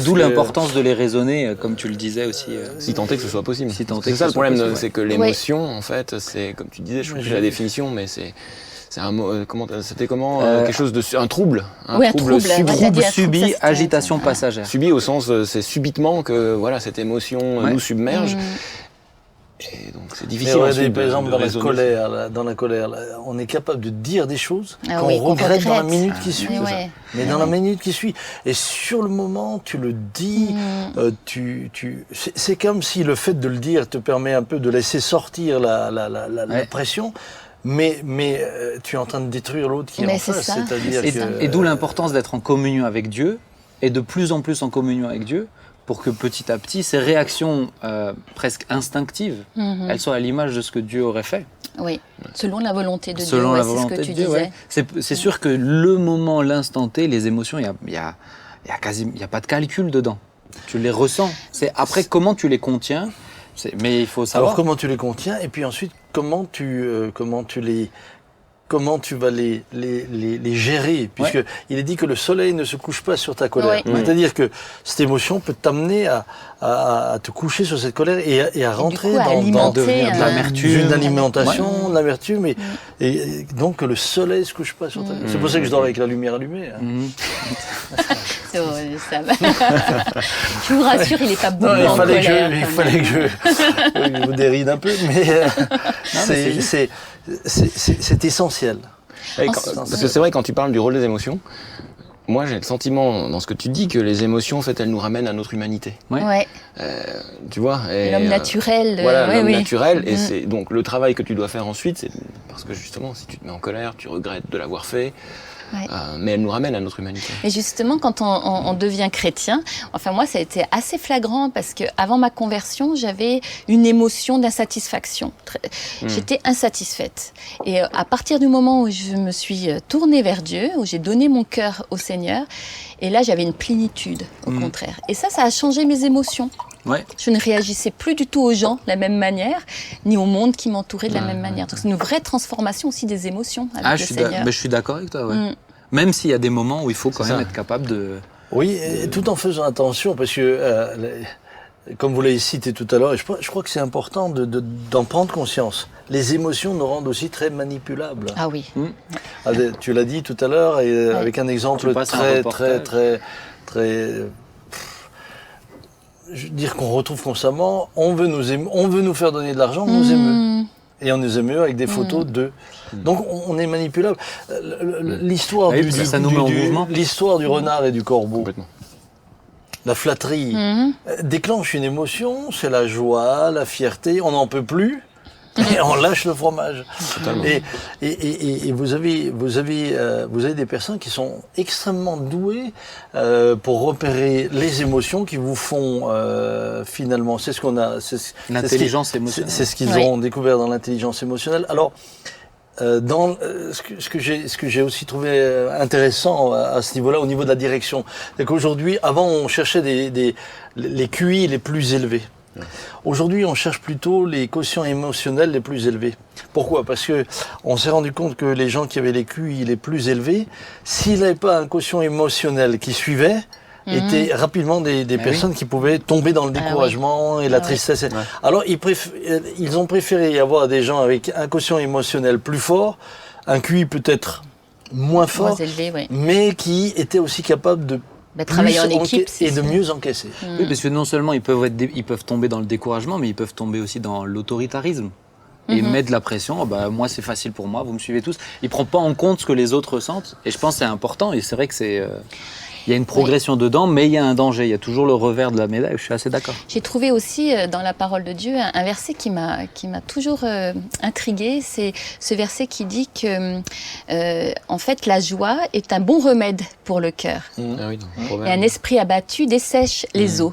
D'où l'importance de les raisonner, comme tu le disais aussi. Si tant est que ce soit possible. C'est ça le problème, c'est que l'émotion, en fait, c'est, comme tu disais, je crois que j'ai la définition, mais c'est un mot, quelque chose de un trouble, trouble subi, agitation passagère. Subi au sens c'est subitement que cette émotion nous submerge. Et donc c'est difficile. Par exemple dans la colère, on est capable de dire des choses qu'on regrette dans la minute qui suit. Mais dans la minute qui suit, et sur le moment tu le dis, c'est comme si le fait de le dire te permet un peu de laisser sortir la pression. Mais tu es en train de détruire l'autre qui est en face. Et d'où l'importance d'être en communion avec Dieu est de plus en plus en communion avec Dieu pour que petit à petit, ces réactions presque instinctives, elles soient à l'image de ce que Dieu aurait fait. Oui, selon la volonté de Dieu, Selon la c'est volonté ce que tu de Dieu, disais. C'est sûr que le moment, l'instant T, les émotions, il y a pas de calcul dedans. Tu les ressens. C'est après comment tu les contiens. Mais il faut savoir. Alors comment tu les contiens et puis ensuite comment tu vas les gérer, puisque il est dit que le soleil ne se couche pas sur ta colère. C'est-à-dire que cette émotion peut t'amener à te coucher sur cette colère et à rentrer dans devenir de l'amertume, une alimentation, de l'amertume, et donc que le soleil se couche pas sur ta colère. C'est pour ça que je dors avec la lumière allumée. C'est horrible, ça va. Je vous rassure, il n'est pas beaucoup en colère. Il fallait que je vous déride un peu, mais c'est essentiel. Parce que c'est vrai, quand tu parles du rôle des émotions, moi j'ai le sentiment dans ce que tu dis que les émotions, en fait, elles nous ramènent à notre humanité. Ouais. Tu vois, l'homme naturel. Voilà, l'homme naturel. Et c'est donc le travail que tu dois faire ensuite, c'est parce que justement, si tu te mets en colère, tu regrettes de l'avoir fait. Mais elle nous ramène à notre humanité. Et justement, quand on devient chrétien, enfin moi, ça a été assez flagrant parce que avant ma conversion, j'avais une émotion d'insatisfaction. J'étais insatisfaite. Et à partir du moment où je me suis tournée vers Dieu, où j'ai donné mon cœur au Seigneur, et là, j'avais une plénitude, au contraire. Et ça a changé mes émotions. Je ne réagissais plus du tout aux gens de la même manière, ni au monde qui m'entourait de la même manière. Donc c'est une vraie transformation aussi des émotions avec le Seigneur. Mais je suis d'accord avec toi, Même s'il y a des moments où il faut quand même être capable de... Oui, et tout en faisant attention, parce que, comme vous l'avez cité tout à l'heure, et je crois que c'est important d'en prendre conscience. Les émotions nous rendent aussi très manipulables. Ah oui. Tu l'as dit tout à l'heure, et avec un exemple très je veux dire qu'on retrouve constamment, on veut nous faire donner de l'argent, on nous émeut. Et on nous émeut avec des photos d'eux. Donc on est manipulable. L'histoire l'histoire du renard et du corbeau, la flatterie, déclenche une émotion, c'est la joie, la fierté, on n'en peut plus. Et on lâche le fromage. Et vous avez des personnes qui sont extrêmement douées pour repérer les émotions qui vous font finalement. C'est ce qu'on a. L'intelligence émotionnelle. C'est ce qu'ils ont découvert dans l'intelligence émotionnelle. Alors, ce que j'ai aussi trouvé intéressant à ce niveau-là, au niveau de la direction, c'est qu'aujourd'hui, avant, on cherchait les QI les plus élevés. Aujourd'hui, on cherche plutôt les quotients émotionnels les plus élevés. Pourquoi ? Parce que on s'est rendu compte que les gens qui avaient les QI les plus élevés, s'ils n'avaient pas un quotient émotionnel qui suivait, étaient rapidement des personnes qui pouvaient tomber dans le découragement et la tristesse. Alors, ils ont préféré avoir des gens avec un quotient émotionnel plus fort, un QI peut-être moins fort, élevé, mais qui étaient aussi capables de travailler en équipe et de mieux encaisser. Oui, parce que non seulement ils peuvent tomber dans le découragement, mais ils peuvent tomber aussi dans l'autoritarisme. Et mettre de la pression, moi c'est facile pour moi, vous me suivez tous. Il ne prend pas en compte ce que les autres ressentent. Et je pense que c'est important, et c'est vrai que il y a une progression dedans, mais il y a un danger. Il y a toujours le revers de la médaille, je suis assez d'accord. J'ai trouvé aussi dans la parole de Dieu un verset qui m'a toujours intriguée. C'est ce verset qui dit que, en fait, la joie est un bon remède pour le cœur. Et un esprit abattu dessèche les os.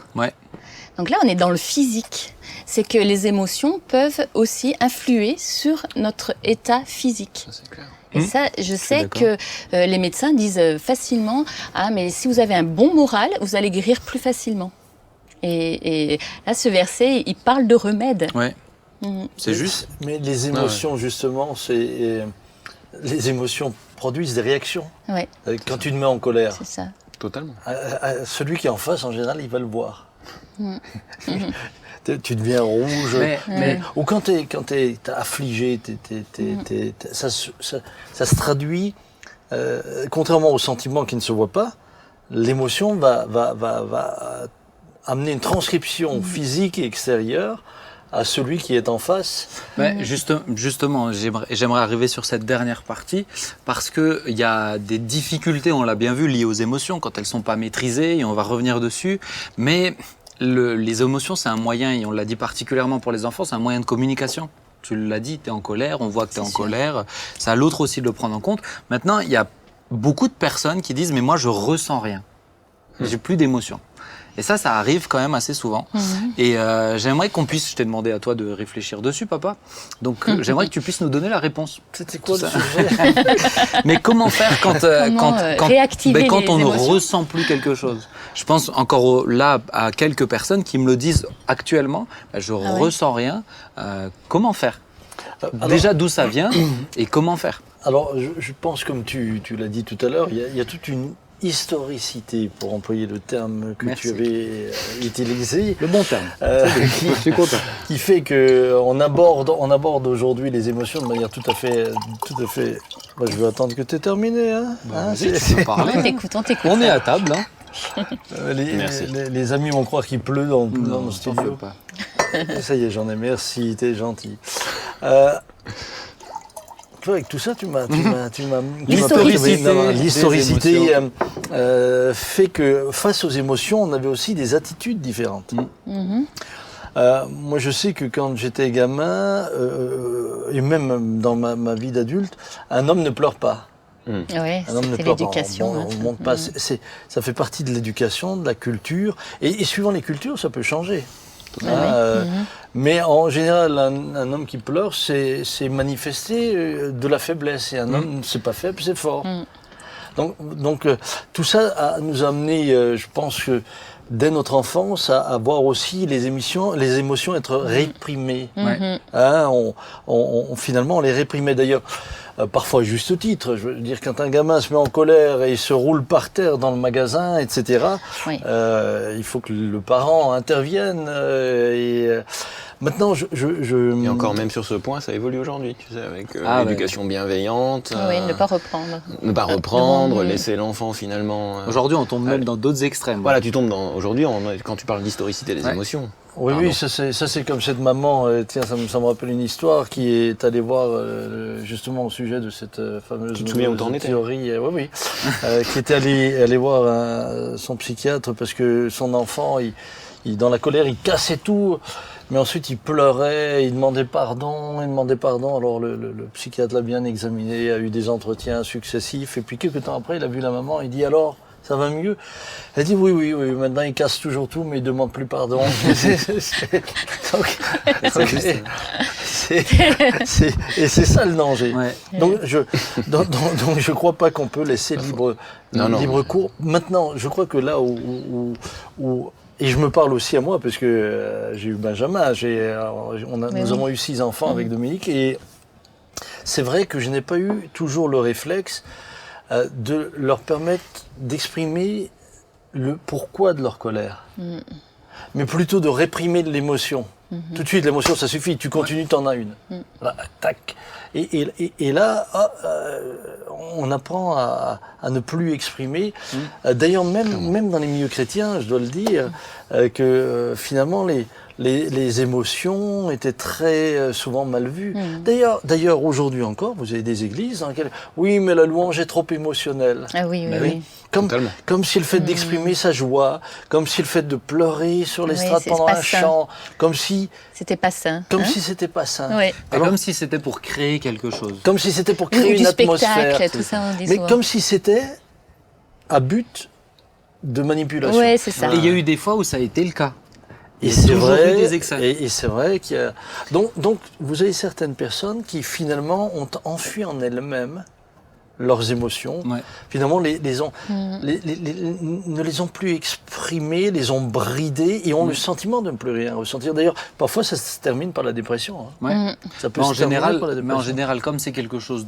Donc là, on est dans le physique. C'est que les émotions peuvent aussi influer sur notre état physique. Ça, c'est clair. Et ça, je sais que les médecins disent facilement « Ah, mais si vous avez un bon moral, vous allez guérir plus facilement. » Et là, ce verset, il parle de remède. C'est juste. Mais les émotions, justement, les émotions produisent des réactions. Quand tu te mets en colère. C'est ça. Totalement. Celui qui est en face, en général, il va le voir. Tu deviens rouge. Ou quand t'es affligé, ça se traduit, contrairement au sentiment qui ne se voit pas, l'émotion va amener une transcription physique et extérieure à celui qui est en face. Justement, j'aimerais arriver sur cette dernière partie parce qu'il y a des difficultés, on l'a bien vu, liées aux émotions quand elles ne sont pas maîtrisées, et on va revenir dessus. Mais les émotions, c'est un moyen, et on l'a dit particulièrement pour les enfants, c'est un moyen de communication. Tu l'as dit, tu es en colère, on voit que tu es en colère. C'est à l'autre aussi de le prendre en compte. Maintenant, il y a beaucoup de personnes qui disent « mais moi, je ressens rien ». J'ai plus d'émotion. Et ça arrive quand même assez souvent. Et j'aimerais qu'on puisse, je t'ai demandé à toi de réfléchir dessus, papa. Donc j'aimerais que tu puisses nous donner la réponse. C'était quoi le sujet? Mais comment faire quand on ne émotions. ressent plus quelque chose? Je pense encore là à quelques personnes qui me le disent actuellement. Je ressens rien. Comment faire? Déjà, d'où ça vient et comment faire? Alors, je pense, comme tu l'as dit tout à l'heure, il y a toute une historicité, pour employer le terme que tu avais utilisé. Le bon terme. Je suis content. Qui fait qu'on aborde aujourd'hui les émotions de manière tout à fait. Moi, je vais attendre que tu aies terminé. Hein. Vas-y, tu peux parler. On t'écoute. On est à table. Les amis vont croire qu'il pleut dans le studio. Pas. Ça y est, j'en ai. Merci, t'es gentil. Toi, avec tout ça, tu m'as l'historicité fait que face aux émotions, on avait aussi des attitudes différentes. Moi, je sais que quand j'étais gamin, et même dans ma vie d'adulte, un homme ne pleure pas. Oui, Un homme ne c'est pleure pas. l'éducation. On monte pas. Ça fait partie de l'éducation, de la culture, et suivant les cultures, ça peut changer. Mais en général, un homme qui pleure, c'est manifester de la faiblesse. Et un homme, c'est pas faible, c'est fort. Donc tout ça nous a amené, je pense que dès notre enfance, à voir aussi les émotions être réprimées. Finalement, on les réprimait d'ailleurs. Parfois à juste titre, je veux dire, quand un gamin se met en colère et il se roule par terre dans le magasin, etc., il faut que le parent intervienne. Maintenant, Et encore même sur ce point, ça évolue aujourd'hui, tu sais, avec l'éducation bienveillante. Oui, ne pas reprendre. Ne pas reprendre, laisser l'enfant finalement... Aujourd'hui, on tombe même dans d'autres extrêmes. Voilà, tu tombes dans... Aujourd'hui, quand tu parles d'historicité des émotions... Oui, ça c'est comme cette maman, tiens, ça me rappelle une histoire qui est allée voir justement au sujet de cette fameuse théorie, qui était allée voir son psychiatre parce que son enfant, il dans la colère, il cassait tout, mais ensuite il pleurait, il demandait pardon. Alors le psychiatre l'a bien examiné, a eu des entretiens successifs, et puis quelques temps après, il a vu la maman, il dit alors, ça va mieux? Elle dit oui, maintenant il casse toujours tout, mais il demande plus pardon. Et c'est ça le danger. Donc je crois pas qu'on peut laisser libre cours. Maintenant, je crois que là où et je me parle aussi à moi, parce que j'ai eu Benjamin, nous avons eu 6 enfants avec Dominique, et c'est vrai que je n'ai pas eu toujours le réflexe de leur permettre d'exprimer le pourquoi de leur colère, mais plutôt de réprimer l'émotion. Tout de suite, l'émotion, ça suffit, tu continues, t'en as une. Là, tac. Et là, on apprend à ne plus exprimer. D'ailleurs, même dans les milieux chrétiens, je dois le dire, que finalement, les émotions étaient très souvent mal vues. D'ailleurs, aujourd'hui encore, vous avez des églises dans lesquelles, oui, mais la louange est trop émotionnelle. Ah oui. Comme si le fait d'exprimer sa joie, comme si le fait de pleurer sur l'estrade pendant un chant, comme si... C'était pas sain. Si c'était pas sain. Alors, comme si c'était pour créer quelque chose. Comme si c'était pour créer une atmosphère. Spectacle, tout ça, on dit souvent. Comme si c'était à but de manipulation. Oui, c'est ça. Et il y a eu des fois où ça a été le cas. Et c'est vrai qu'il y a... Donc, vous avez certaines personnes qui, finalement, ont enfui en elles-mêmes leurs émotions, finalement ne les ont plus exprimées, les ont bridées et ont le sentiment de ne plus rien ressentir. D'ailleurs, parfois ça se termine par la dépression. Ça peut se terminer par la dépression. Mais en général, comme c'est quelque chose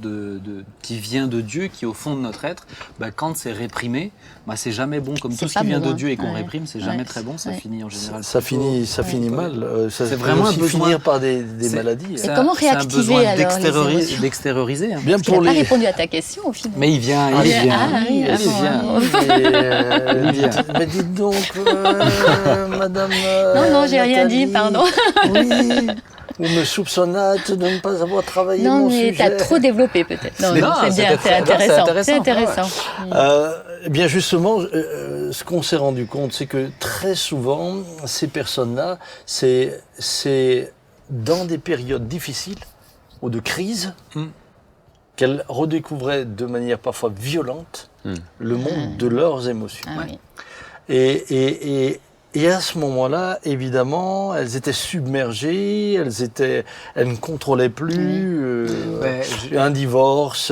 qui vient de Dieu, qui est au fond de notre être, quand c'est réprimé, c'est jamais bon. Comme tout ce qui vient de Dieu et qu'on réprime, c'est jamais très bon. Ça finit en général. Ça finit mal. Ça c'est vraiment aussi finir par des maladies. Et comment réactiver alors d'extérioriser. Bien pour les... pas répondu à ta question. Au final. Mais il vient. Mais dites donc, madame. Non, j'ai rien dit, pardon. Oui. Vous me soupçonnâtes de ne pas avoir travaillé mon sujet. Non, mais t'as trop développé peut-être. Non, c'est bien, c'est intéressant. Bien justement, ce qu'on s'est rendu compte, c'est que très souvent, ces personnes-là, c'est dans des périodes difficiles ou de crise, qu'elles redécouvraient de manière parfois violente le monde de leurs émotions. Et à ce moment-là, évidemment, elles étaient submergées, elles ne contrôlaient plus un divorce,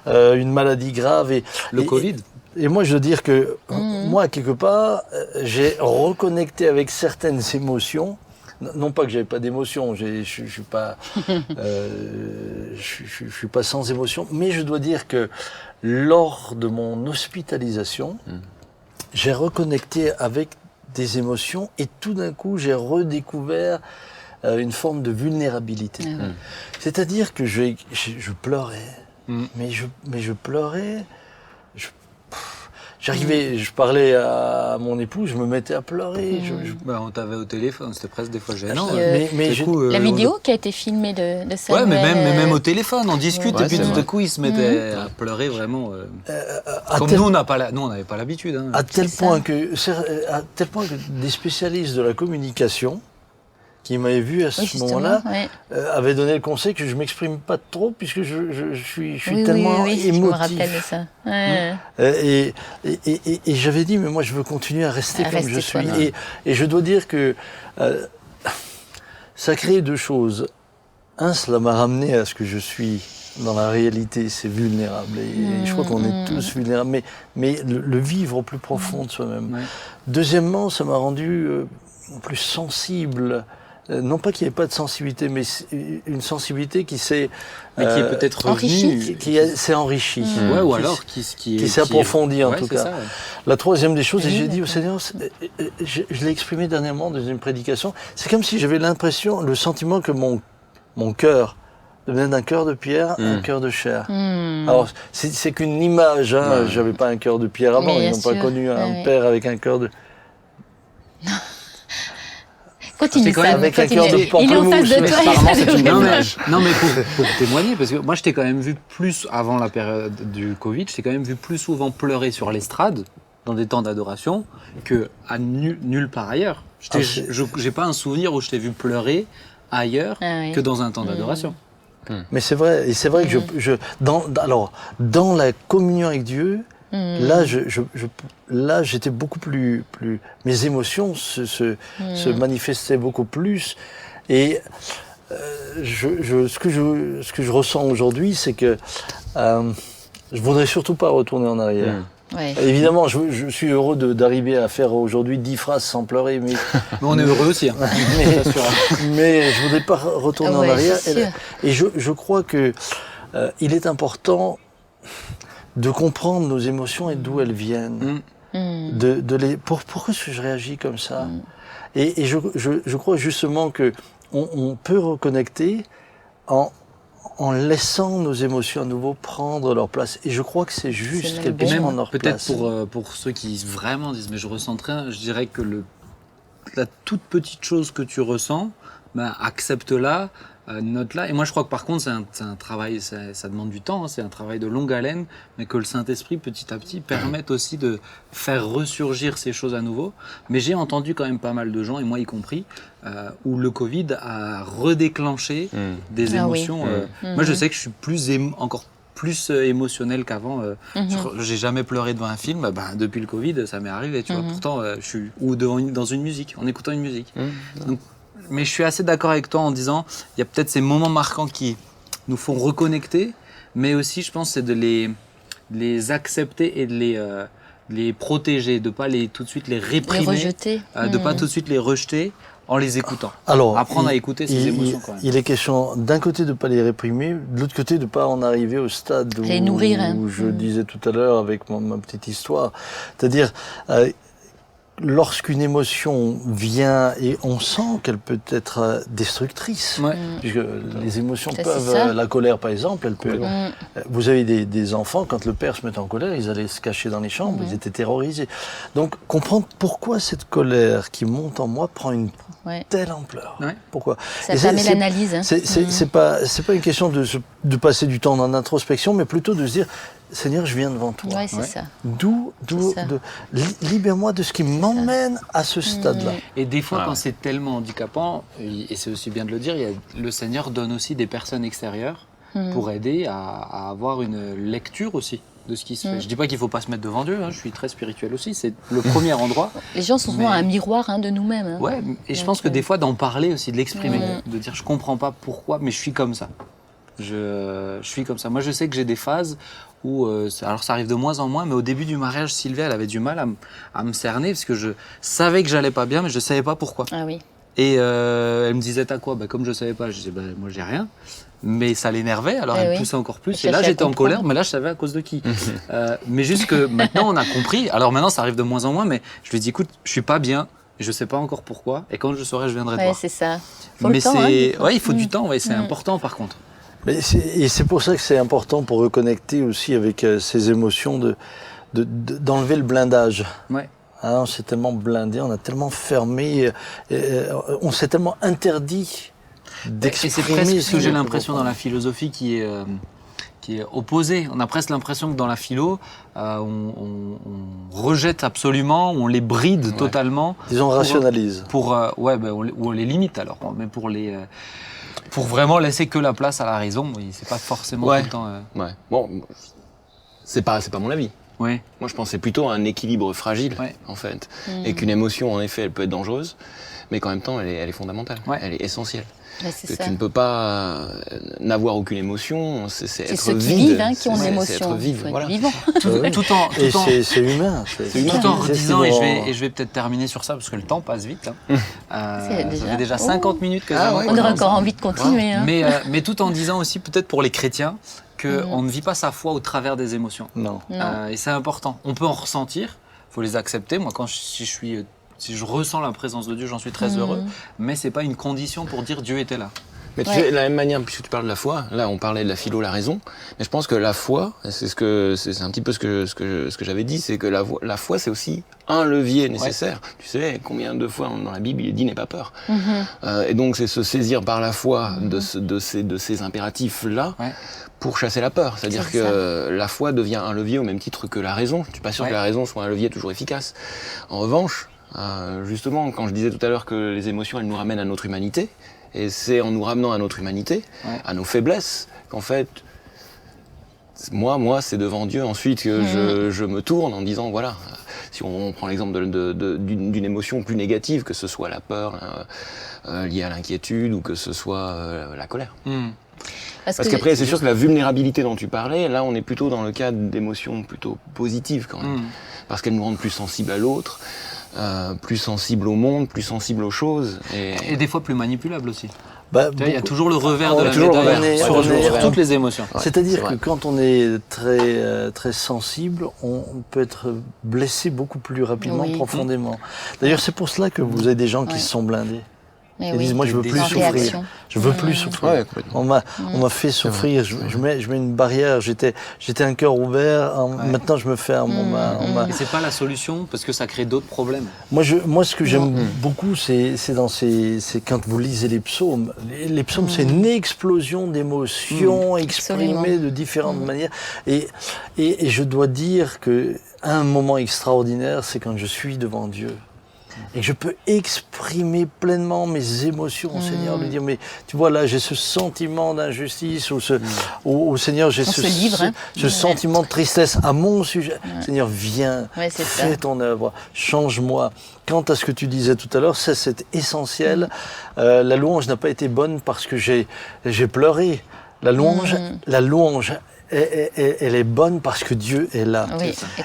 une maladie grave. Le Covid. Et moi, je veux dire que, moi, quelque part, j'ai reconnecté avec certaines émotions. Non pas que j'avais pas d'émotions, je suis pas, je suis pas sans émotion, mais je dois dire que lors de mon hospitalisation, j'ai reconnecté avec des émotions et tout d'un coup, j'ai redécouvert une forme de vulnérabilité. C'est-à-dire que je pleurais, mais je pleurais. J'arrivais, je parlais à mon épouse, je me mettais à pleurer. On t'avait au téléphone, c'était presque des fois gênant. La vidéo qui a été filmée de ça. Ouais, mais même au téléphone, on discute et puis tout à coup, il se mettait à pleurer vraiment. Comme nous, on n'avait pas l'habitude. Hein. À tel point que des spécialistes de la communication qui m'avaient vu à ce moment-là avaient donné le conseil que je m'exprime pas trop puisque je suis tellement émotif. Je me rappelle de ça. Et j'avais dit mais moi je veux continuer à rester comme je suis. Et je dois dire que ça a créé deux choses. Un, cela m'a ramené à ce que je suis dans la réalité, c'est vulnérable. Et je crois qu'on est tous vulnérables. Mais le vivre au plus profond de soi-même. Deuxièmement, ça m'a rendu plus sensible. Non pas qu'il n'y ait pas de sensibilité, mais une sensibilité qui s'est... qui est peut-être revenue. Qui s'est enrichie. Ou alors qui s'est approfondie, en tout cas. Ça, La troisième des choses, et j'ai dit au Seigneur, je l'ai exprimé dernièrement dans une prédication, c'est comme si j'avais l'impression, le sentiment que mon cœur devenait d'un cœur de pierre à un cœur de chair. Alors, c'est qu'une image, hein. J'avais pas un cœur de pierre avant, ils n'ont pas connu un père avec un cœur de... Continue ça, avec un cœur de pamplemousse. Il est en face de toi. Apparemment, c'est une image. Non, mais pour témoigner, parce que moi, je t'ai quand même vu plus, avant la période du Covid, je t'ai quand même vu plus souvent pleurer sur l'estrade, dans des temps d'adoration, qu'à nulle part ailleurs. J'ai pas un souvenir où je t'ai vu pleurer ailleurs que dans un temps d'adoration. Mais c'est vrai, et c'est vrai que dans la communion avec Dieu, là, j'étais beaucoup plus, mes émotions se manifestaient beaucoup plus. Et ce que je ressens aujourd'hui, c'est que je voudrais surtout pas retourner en arrière. Évidemment, je suis heureux d'arriver à faire aujourd'hui 10 phrases sans pleurer, mais on est heureux aussi. Hein. mais je voudrais pas retourner en arrière. Et je crois que il est important de comprendre nos émotions et d'où elles viennent. Pourquoi est-ce que je réagis comme ça? Et je crois justement que on peut reconnecter en laissant nos émotions à nouveau prendre leur place. Et je crois que c'est juste qu'elles puissent prendre leur place. Peut-être pour ceux qui vraiment disent « mais je ressens rien », je dirais que la toute petite chose que tu ressens, accepte-la, note-la. Et moi, je crois que par contre, c'est un travail, ça demande du temps, hein, c'est un travail de longue haleine, mais que le Saint-Esprit, petit à petit, permette aussi de faire ressurgir ces choses à nouveau. Mais j'ai entendu quand même pas mal de gens, et moi y compris, où le Covid a redéclenché des émotions. Moi, je sais que je suis encore plus émotionnel qu'avant. J'ai jamais pleuré devant un film. Depuis le Covid, ça m'est arrivé. Tu vois. Pourtant, je suis dans une musique, en écoutant une musique. Donc, mais je suis assez d'accord avec toi en disant, il y a peut-être ces moments marquants qui nous font reconnecter, mais aussi, je pense, c'est de les accepter et de les protéger, de pas tout de suite les réprimer, les rejeter, de pas tout de suite les rejeter en les écoutant. Alors, apprendre à écouter ses émotions quand même. Il est question d'un côté de ne pas les réprimer, de l'autre côté de ne pas en arriver au stade où je disais tout à l'heure avec ma petite histoire. C'est-à-dire, lorsqu'une émotion vient et on sent qu'elle peut être destructrice, puisque les émotions peuvent, la colère par exemple, elle peut. Vous avez des enfants, quand le père se mettait en colère, ils allaient se cacher dans les chambres, ils étaient terrorisés. Donc comprendre pourquoi cette colère qui monte en moi prend une telle ampleur. Pourquoi? Ça permet l'analyse. Hein. C'est pas une question de passer du temps dans l'introspection, mais plutôt de se dire, Seigneur, je viens devant toi. C'est ça. Libère-moi de ce qui m'emmène à ce stade-là. Et des fois, quand c'est tellement handicapant, et c'est aussi bien de le dire, le Seigneur donne aussi des personnes extérieures pour aider à avoir une lecture aussi. de ce qui se fait. Je dis pas qu'il faut pas se mettre devant Dieu, hein, je suis très spirituel aussi, c'est le premier endroit. Les gens sont souvent un miroir de nous-mêmes. Hein. Ouais, et je pense que des fois d'en parler aussi, de l'exprimer, de dire je comprends pas pourquoi, mais je suis comme ça. Je suis comme ça. Moi, je sais que j'ai des phases où, alors ça arrive de moins en moins, mais au début du mariage, Sylvia, elle avait du mal à me cerner parce que je savais que j'allais pas bien, mais je savais pas pourquoi. Ah oui. Et elle me disait, t'as quoi? Comme je savais pas, je disais, moi j'ai rien. Mais ça l'énervait, alors elle poussait encore plus. Et là, j'étais en colère, mais là, je savais à cause de qui. Mais juste que maintenant, on a compris. Alors maintenant, ça arrive de moins en moins, mais je lui dis, écoute, je suis pas bien. Je sais pas encore pourquoi. Et quand je saurai, je viendrai te voir. C'est ça. Mais il faut du temps. Ouais, c'est important, par contre. Et c'est pour ça que c'est important pour reconnecter aussi avec ces émotions d'enlever le blindage. Ouais. Hein, on s'est tellement blindé, on a tellement fermé, on s'est tellement interdit d'exprimer. Et c'est presque ce que j'ai l'impression dans la philosophie qui est opposée. On a presque l'impression que dans la philo, on rejette absolument, on les bride totalement. Disons, on rationalise. Ou on les limite alors, mais pour vraiment laisser que la place à la raison. C'est pas forcément tout le temps. Ouais. Bon, c'est pas mon avis. Ouais. Moi, je pense que c'est plutôt un équilibre fragile, en fait. Et qu'une émotion, en effet, elle peut être dangereuse, mais qu'en même temps, elle est fondamentale. Ouais. Elle est essentielle. Tu ne peux pas n'avoir aucune émotion, c'est être ceux vide. Qui vivent, qui ont des émotions. C'est être vide, voilà. Vivant. C'est humain. Tout en redisant, et je vais peut-être terminer sur ça, parce que le temps passe vite. Ça fait déjà 50 minutes que on aurait encore envie de continuer. Hein. Mais tout en disant aussi, peut-être pour les chrétiens, qu'on ne vit pas sa foi au travers des émotions. Non. Et c'est important. On peut en ressentir, il faut les accepter. Moi, si je ressens la présence de Dieu, j'en suis très heureux. Mais c'est pas une condition pour dire Dieu était là. Mais tu sais, de la même manière, puisque tu parles de la foi, là on parlait de la philo, la raison, mais je pense que la foi, c'est un petit peu ce que j'avais dit, c'est que la foi c'est aussi un levier nécessaire. Tu sais, combien de fois dans la Bible il est dit n'aie pas peur. Et donc c'est se saisir par la foi de ces impératifs-là. Pour chasser la peur. C'est-à-dire que la foi devient un levier au même titre que la raison. Je suis pas sûr que la raison soit un levier toujours efficace. En revanche, justement, quand je disais tout à l'heure que les émotions, elles nous ramènent à notre humanité, et c'est en nous ramenant à notre humanité, à nos faiblesses, qu'en fait, moi, c'est devant Dieu ensuite que je me tourne en disant, voilà, si on prend l'exemple d'une émotion plus négative, que ce soit la peur liée à l'inquiétude, ou que ce soit la colère. Parce qu'après, c'est sûr que la vulnérabilité dont tu parlais, là, on est plutôt dans le cadre d'émotions plutôt positives quand même. Parce qu'elles nous rendent plus sensibles à l'autre, plus sensibles au monde, plus sensibles aux choses. Et des fois plus manipulables aussi. Il y a toujours le revers de la médaille sur toutes les émotions. C'est-à-dire que quand on est très, très sensible, on peut être blessé beaucoup plus rapidement, profondément. D'ailleurs, c'est pour cela que vous avez des gens qui se sont blindés. Ils disent, moi je veux plus souffrir. Je veux plus souffrir. On m'a fait souffrir. Je mets une barrière. J'étais un cœur ouvert. Maintenant je me ferme. Mais c'est pas la solution parce que ça crée d'autres problèmes. Moi ce que j'aime beaucoup, c'est quand vous lisez les psaumes. Les psaumes, c'est une explosion d'émotions exprimées de différentes manières. Et je dois dire que un moment extraordinaire, c'est quand je suis devant Dieu. Et que je peux exprimer pleinement mes émotions au Seigneur, lui dire, mais tu vois là, j'ai ce sentiment d'injustice, au Seigneur, j'ai ce sentiment de tristesse à mon sujet. Seigneur, viens, fais ton œuvre, change-moi. Quant à ce que tu disais tout à l'heure, c'est essentiel. La louange n'a pas été bonne parce que j'ai pleuré. La louange, elle est bonne parce que Dieu est là.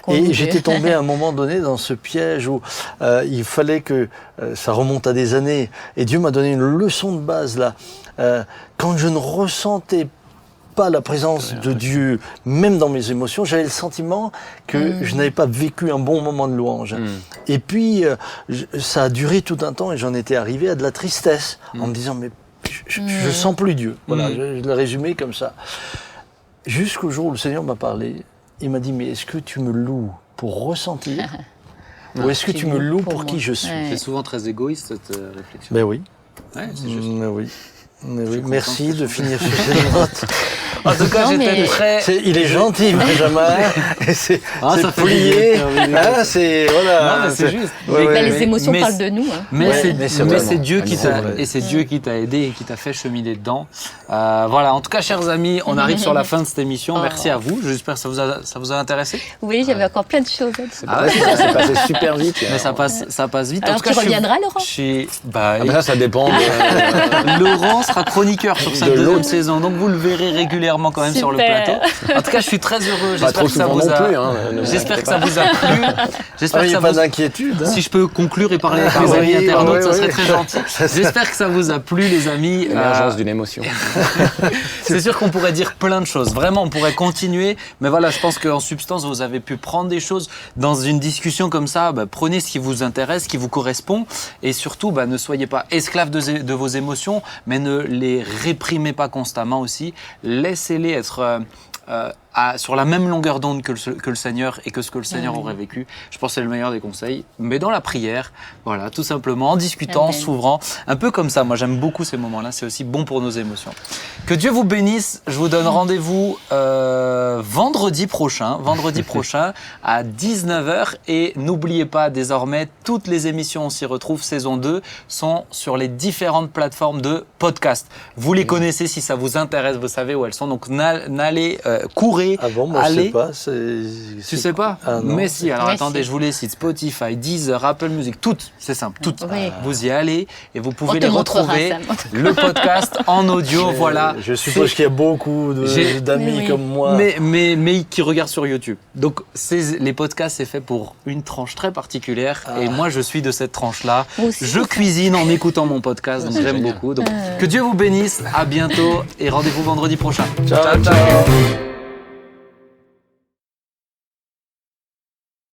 Et j'étais tombé à un moment donné dans ce piège où il fallait que ça remonte à des années. Et Dieu m'a donné une leçon de base là. Quand je ne ressentais pas la présence de Dieu, même dans mes émotions, j'avais le sentiment que je n'avais pas vécu un bon moment de louange. Et puis, ça a duré tout un temps et j'en étais arrivé à de la tristesse en me disant, mais je sens plus Dieu. Voilà, je l'ai résumé comme ça. Jusqu'au jour où le Seigneur m'a parlé, il m'a dit, mais est-ce que tu me loues pour ressentir ou est-ce que tu me loues pour qui je suis? C'est souvent très égoïste cette réflexion. Ben oui. Ouais, c'est juste. Mais oui. Merci de finir sur cette note. En tout cas, j'étais très... Il est gentil, Benjamin. C'est plié. C'est voilà. Non, mais c'est juste. Les émotions parlent de nous. Hein. Mais c'est Dieu qui t'a aidé et qui t'a fait cheminer dedans. Voilà. En tout cas, chers amis, on arrive sur la fin de cette émission. Merci à vous. J'espère que ça vous a intéressé. Oui, j'avais encore plein de choses à dire. Ça passé super vite. Mais ça passe vite. Alors, en tout cas, tu reviendras, Laurent ça dépend. Laurent sera chroniqueur sur cette deuxième saison, donc vous le verrez régulièrement quand même sur le plateau. En tout cas, je suis très heureux. J'espère que ça vous a plu. J'espère que ça vous a plu. J'espère qu'il n'y a pas d'inquiétude. Si je peux conclure et parler avec les amis internautes, ça serait très gentil. J'espère que ça vous a plu, les amis. L'émergence d'une émotion. C'est sûr qu'on pourrait dire plein de choses. Vraiment, on pourrait continuer. Mais voilà, je pense qu'en substance, vous avez pu prendre des choses dans une discussion comme ça. Prenez ce qui vous intéresse, ce qui vous correspond. Et surtout, ne soyez pas esclaves de vos émotions, mais ne les réprimez pas constamment aussi. Laissez-les être sur la même longueur d'onde que le Seigneur et que ce que le Seigneur aurait vécu. Je pense que c'est le meilleur des conseils. Mais dans la prière, voilà, tout simplement, en discutant, en s'ouvrant, un peu comme ça. Moi, j'aime beaucoup ces moments-là. C'est aussi bon pour nos émotions. Que Dieu vous bénisse. Je vous donne rendez-vous vendredi prochain à 19h. Et n'oubliez pas, désormais, toutes les émissions On s'y retrouve, saison 2, sont sur les différentes plateformes de podcast. Vous les connaissez si ça vous intéresse, vous savez où elles sont. Donc, n'allez courez. Ah bon, moi allez. Je sais pas. Tu sais pas? Mais si, alors attendez, je vous les cite. Spotify, Deezer, Apple Music, toutes, c'est simple, toutes. Oui. Vous y allez et vous pouvez les retrouver. Le podcast en audio, voilà. Je suppose qu'il y a beaucoup d'amis comme moi. Mais qui regardent sur YouTube. Donc les podcasts, c'est fait pour une tranche très particulière. Et moi, je suis de cette tranche-là. Je cuisine en écoutant mon podcast, donc j'aime beaucoup. Donc que Dieu vous bénisse, à bientôt et rendez-vous vendredi prochain. Ciao.